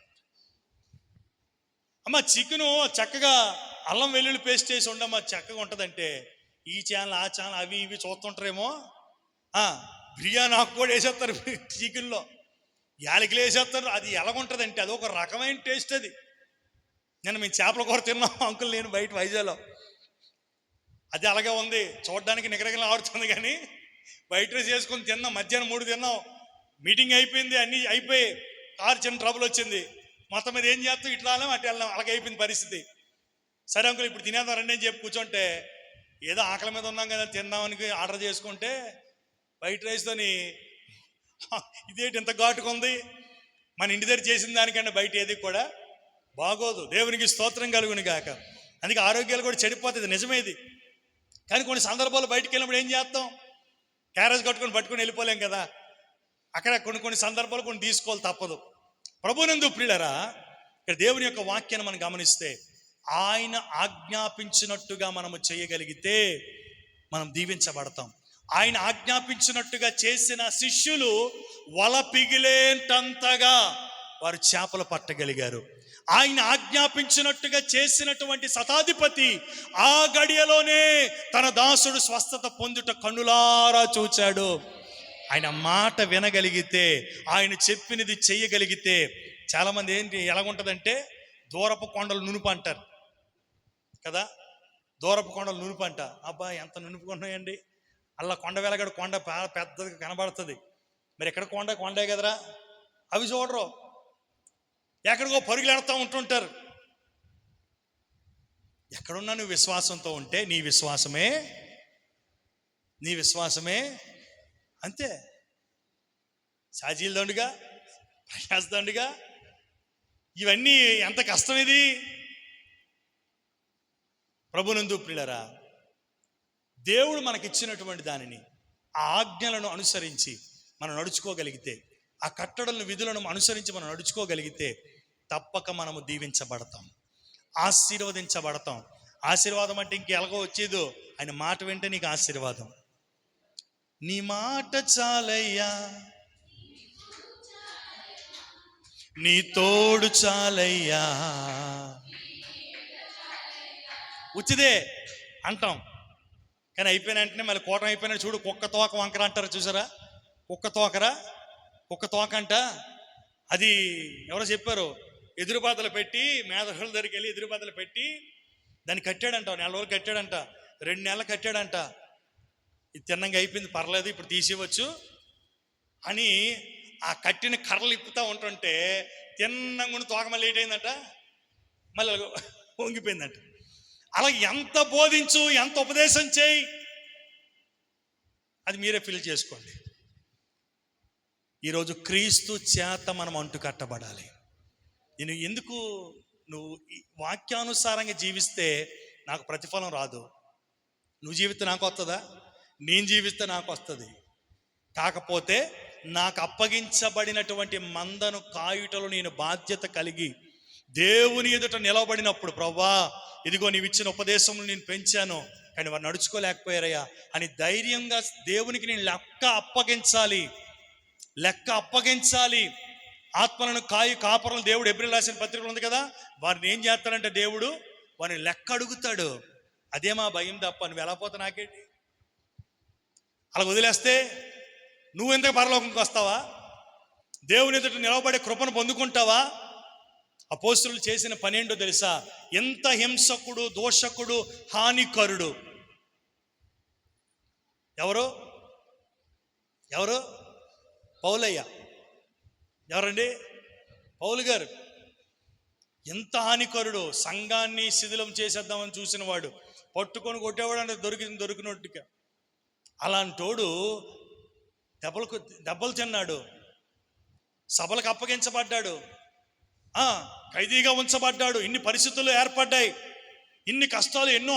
అమ్మ చికెను చక్కగా అల్లం వెల్లుల్లి పేస్ట్ చేసి ఉండమ్మా చక్కగా ఉంటుందంటే, ఈ ఛానల్ ఆ ఛానల్ అవి ఇవి చూస్తుంటారేమో. బిర్యానీ ఆకు కూడా వేసేస్తారు చికెన్లో, యాలకులు వేసేస్తారు. అది ఎలాగుంటుందంటే అది ఒక రకమైన టేస్ట్. అది నేను మేము చేపల కూర తిన్నాం అంకుల్, నేను బయట వైజాగ్లో. అది అలాగే ఉంది, చూడడానికి నిగరగల ఆడుతుంది. కానీ బయట రైస్ చేసుకొని తిన్నాం, మధ్యాహ్నం 3 తిన్నాం. మీటింగ్ అయిపోయింది, అన్నీ అయిపోయి కారు చిన్న ట్రబుల్ వచ్చింది. మొత్తం మీద ఏం చేస్తాం, ఇట్లా వెళ్ళాం అటు వెళ్ళాం, అలాగే అయిపోయింది పరిస్థితి. సరే అంకుల్ ఇప్పుడు తినేద్దాం రండి అని చెప్పి కూర్చుంటే, ఏదో ఆకలి మీద ఉన్నాం కదా తిందామని ఆర్డర్ చేసుకుంటే బయట రైస్తోని ఇదేంటి ఇంత ఘాటుగా ఉంది, మన ఇంటి దగ్గర చేసిన దానికంటే బయట ఏది కూడా బాగోదు. దేవునికి స్తోత్రం కలుగును గాక. అందుకే ఆరోగ్యాలు కూడా చెడిపోతుంది, నిజమేది. కానీ కొన్ని సందర్భాలు బయటికి వెళ్ళినప్పుడు ఏం చేస్తాం, క్యారేజ్ పట్టుకొని వెళ్ళిపోలేం కదా. అక్కడ కొన్ని సందర్భాలు కొన్ని తీసుకోవాలి, తప్పదు. ప్రభునందు ప్రియులారా, ఇక్కడ దేవుని యొక్క వాక్యాన్ని మనం గమనిస్తే, ఆయన ఆజ్ఞాపించినట్టుగా మనము చేయగలిగితే మనం దీవించబడతాం. ఆయన ఆజ్ఞాపించినట్టుగా చేసిన శిష్యులు వల పిగిలేంతంతగా వారు చేపలు పట్టగలిగారు. ఆయన ఆజ్ఞాపించినట్టుగా చేసినటువంటి శతాధిపతి ఆ గడియలోనే తన దాసుడు స్వస్థత పొందుట కన్నులారా చూచాడు. ఆయన మాట వినగలిగితే, ఆయన చెప్పినది చెయ్యగలిగితే, చాలామంది ఏంటి ఎలాగుంటుందంటే దూరపు కొండలు నునుపు అంటారు కదా. దూరపు కొండలు నునుపు అంట, అబ్బా ఎంత నునుపుకున్నాయండి. అలా కొండ వెలగడు, కొండ పెద్దది కనబడుతుంది. మరి ఎక్కడ కొండే కదరా, అవి చూడరు, ఎక్కడికో పరుగులు ఎడతా ఉంటుంటారు. ఎక్కడున్నా నువ్వు విశ్వాసంతో ఉంటే నీ విశ్వాసమే అంతే. సాజీల దండుగా, ప్రయాస దండుగా, ఇవన్నీ ఎంత కష్టం ఇది. ప్రభునందు ప్రియులారా, దేవుడు మనకిచ్చినటువంటి దానిని, ఆ ఆజ్ఞలను అనుసరించి మనం నడుచుకోగలిగితే, ఆ కట్టడలను విధులను అనుసరించి మనం నడుచుకోగలిగితే తప్పక మనము దీవించబడతాం, ఆశీర్వదించబడతాం. ఆశీర్వాదం అంటే ఇంకెలాగో వచ్చేదో, ఆయన మాట వింటే నీకు ఆశీర్వాదం. నీ మాట చాలయ్యా, నీ తోడు చాలయ్యా, ఉచిదే అంటాం. కానీ అయిపోయిన వెంటనే మళ్ళీ కూటం అయిపోయినా చూడు, కుక్క తోక వంకర అంటారు చూసారా. కుక్క తోక అంట, అది ఎవరో చెప్పారు. ఎదురుబాతలు పెట్టి మేదహుల దగ్గరికి వెళ్ళి ఎదురుబాతలు పెట్టి దాన్ని కట్టాడంట, 4 రోజులు కట్టాడంట, 2 నెలలు కట్టాడంట. ఇది తిన్నంగా అయిపోయింది, పర్లేదు ఇప్పుడు తీసేయవచ్చు అని ఆ కట్టిన కర్రలు ఇప్పుతూ ఉంటుంటే తిన్నంగా తోక మళ్ళీ ఏటైందంట, మళ్ళీ వంగిపోయిందంట. అలా ఎంత బోధించు, ఎంత ఉపదేశం చేయి, అది మీరే ఫిల్ చేసుకోండి. ఈరోజు క్రీస్తు చేత మనం అంటు కట్టబడాలి. నేను ఎందుకు, నువ్వు వాక్యానుసారంగా జీవిస్తే నాకు ప్రతిఫలం రాదు. నువ్వు జీవిస్తే నాకు వస్తుందా? నేను జీవిస్తే నాకు వస్తుంది. కాకపోతే నాకు అప్పగించబడినటువంటి మందను కాయుటలో నేను బాధ్యత కలిగి దేవుని ఎదుట నిలబడినప్పుడు, ప్రభువా ఇదిగో నీవు ఇచ్చిన ఉపదేశములు నేను పెంచాను, కానీ వారు నడుచుకోలేకపోయారయ్యా అని ధైర్యంగా దేవునికి నేను లెక్క అప్పగించాలి. ఆత్మలను కాపరులను దేవుడు ఎబ్రిల్ రాసిన పత్రికలు ఉంది కదా, వారిని ఏం చేస్తాడంటే దేవుడు వారిని లెక్క అడుగుతాడు. అదే మా భయం తప్ప, నువ్వు ఎలా పోతా నాకేంటి. అలా వదిలేస్తే నువ్వెందుకు పరలోకంకి వస్తావా? దేవుని ఎదుట నిలబడే కృపను పొందుకుంటావా? అపోస్తులు చేసిన పని ఏంటో తెలుసా? ఎంత హింసకుడు, దోషకుడు, హానికరుడు. ఎవరు ఎవరు పౌలయ్య. ఎవరండి? పౌలు గారు. ఎంత హానికరుడు. సంఘాన్ని శిథిలం చేసేద్దామని చూసిన వాడు, పట్టుకొని కొట్టేవాడు అంటే దొరికినట్టుగా. అలాంటోడు దెబ్బలు తిన్నాడు, సభలకు అప్పగించబడ్డాడు, ఖైదీగా ఉంచబడ్డాడు. ఇన్ని పరిస్థితులు ఏర్పడ్డాయి, ఇన్ని కష్టాలు, ఎన్నో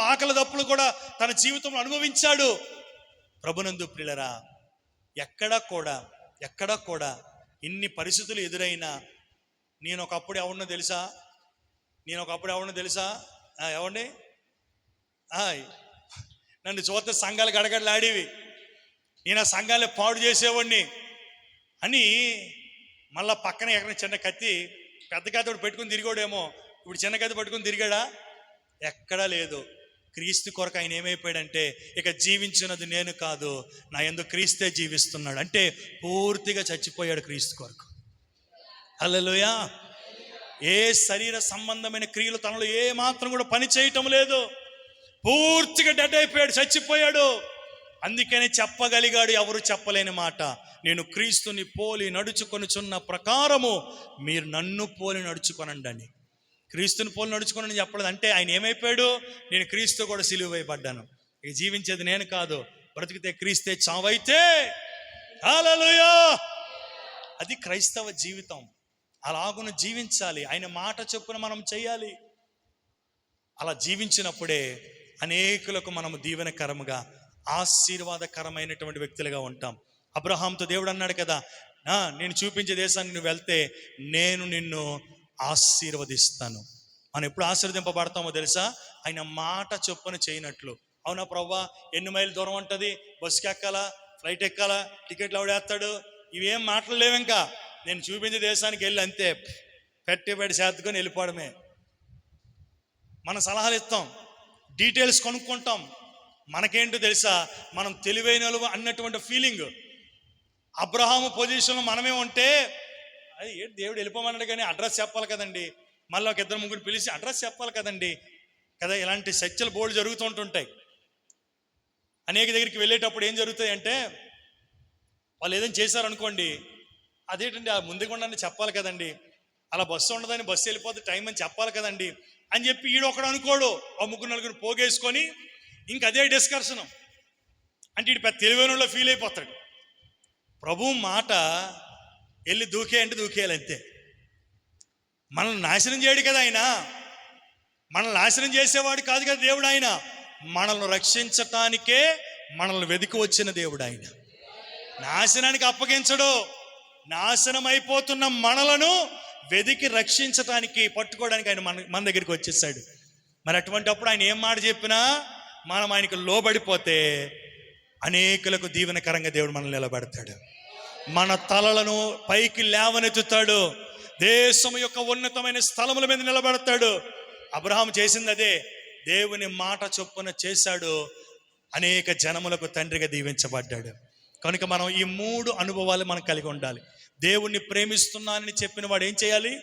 ఆకలి దప్పులు కూడా తన జీవితంలో అనుభవించాడు. ప్రభునందు ప్రియులరా, ఎక్కడా కూడా ఇన్ని పరిస్థితులు ఎదురైనా నేను ఒకప్పుడు ఎవరినో తెలుసా? ఎవరిని? నన్ను చూస్తే సంఘాలు గడగడలాడేవి, నేను ఆ సంఘాలే పాడు చేసేవాడిని అని మళ్ళా పక్కన ఎక్కడ చిన్న కత్తి, పెద్ద కత్తి పెట్టుకుని తిరిగాడేమో, ఇప్పుడు చిన్న కత్తి పట్టుకుని తిరిగాడా? ఎక్కడా లేదు. క్రీస్తు కొరకు ఆయన ఏమైపోయాడంటే, ఇక జీవించినది నేను కాదు, నా యందు క్రీస్తే జీవిస్తున్నాడు అంటే పూర్తిగా చచ్చిపోయాడు క్రీస్తు కొరకు. హల్లెలూయా. ఏ శరీర సంబంధమైన క్రియలు తనలో ఏ మాత్రం కూడా పని చేయటం లేదు, పూర్తిగా డెడ్ అయిపోయాడు, చచ్చిపోయాడు. అందుకని చెప్పగలిగాడు ఎవరు చెప్పలేని మాట, నేను క్రీస్తుని పోలి నడుచుకొనుచున్న ప్రకారము మీరు నన్ను పోలి నడుచుకొనండి అని. క్రీస్తుని పోలి నడుచుకోనని చెప్పలేదు. అంటే ఆయన ఏమైపోయాడు? నేను క్రీస్తు కూడా సిలువ వేయబడ్డాను, ఇక జీవించేది నేను కాదు, బ్రతికితే క్రీస్తే, చావైతే హల్లెలూయా. అది క్రైస్తవ జీవితం. అలాగున జీవించాలి, ఆయన మాట చొప్పున మనం చేయాలి. అలా జీవించినప్పుడే అనేకులకు మనము దీవెనకరముగా, ఆశీర్వాదకరమైనటువంటి వ్యక్తులుగా ఉంటాం. అబ్రహాంతో దేవుడు అన్నాడు కదా, నేను చూపించే దేశానికి నువ్వు వెళ్తే నేను నిన్ను ఆశీర్వదిస్తాను. మనం ఎప్పుడు ఆశీర్వదింపబడతామో తెలుసా? ఆయన మాట చొప్పున చేయనట్లు. అవునా ప్రవ్వా, ఎన్ని మైలు దూరం ఉంటుంది, బస్సుకి ఎక్కాలా, ఫ్లైట్ ఎక్కాలా, టికెట్లు ఎవడేస్తాడు, ఇవేం మాటలు లేవు. ఇంకా నేను చూపించే దేశానికి వెళ్ళి అంతే పెట్టి చేతుకొని వెళ్ళిపోవడమే. మనం సలహాలు ఇస్తాం, డీటెయిల్స్ కొనుక్కుంటాం. మనకేంటో తెలుసా, మనం తెలివైన అన్నటువంటి ఫీలింగ్. అబ్రహాము పొజిషన్లో మనమే ఉంటే, అది ఏంటి దేవుడు వెళ్ళిపోమన్నాడు కానీ అడ్రస్ చెప్పాలి కదండి, మళ్ళీ ఒక ఇద్దరు ముగ్గురు పిలిచి అడ్రస్ చెప్పాలి కదండి కదా. ఇలాంటి చర్చలు బోర్డు జరుగుతూ ఉంటుంటాయి. అనేక దగ్గరికి వెళ్ళేటప్పుడు ఏం జరుగుతాయి అంటే, వాళ్ళు ఏదైనా చేశారనుకోండి, అదేంటండి ఆ ముందుకుండా చెప్పాలి కదండి, అలా బస్సు ఉండదని బస్సు వెళ్ళిపోతే టైం అని చెప్పాలి కదండి అని చెప్పి ఈడొకడు అనుకోడు, ఆ ముగ్గురు నలుగురు పోగేసుకొని ఇంక అదే డిస్కర్షన్. అంటే ఇటు పెద్ద తెలివైన ఫీల్ అయిపోతాడు. ప్రభు మాట వెళ్ళి దూకేయంటే దూకేయాలి అంతే. మనల్ని నాశనం చేయడు కదా ఆయన, మనల్ని నాశనం చేసేవాడు కాదు కదా దేవుడు. ఆయన మనల్ని రక్షించటానికే మనల్ని వెతికి వచ్చిన దేవుడు. ఆయన నాశనానికి అప్పగించడు, నాశనం అయిపోతున్న మనలను వెతికి రక్షించటానికి, పట్టుకోవడానికి ఆయన మన దగ్గరికి వచ్చేసాడు. మరి అటువంటి అప్పుడు ఆయన ఏం మాట చెప్పినా మనం ఆయనకు లోబడిపోతే అనేకులకు దీవెనకరంగా దేవుడు మనల్ని నిలబెడతాడు. మన తలలను పైకి లేవనెత్తుతాడు, దేశం యొక్క ఉన్నతమైన స్థలముల మీద నిలబెడతాడు. అబ్రహాం చేసింది అదే, దేవుని మాట చొప్పున చేశాడు, అనేక జనములకు తండ్రిగా దీవించబడ్డాడు. కనుక మనం ఈ 3 అనుభవాలు మనం కలిగి ఉండాలి. దేవుణ్ణి ప్రేమిస్తున్నానని చెప్పిన వాడు ఏం చేయాలి?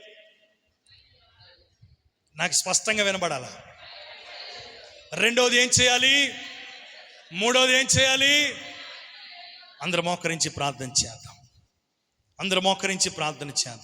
నాకు స్పష్టంగా వినబడాలా. రెండవది ఏం చేయాలి? మూడవది ఏం చేయాలి? అందరూ మోకరించి ప్రార్థన చేద్దాం.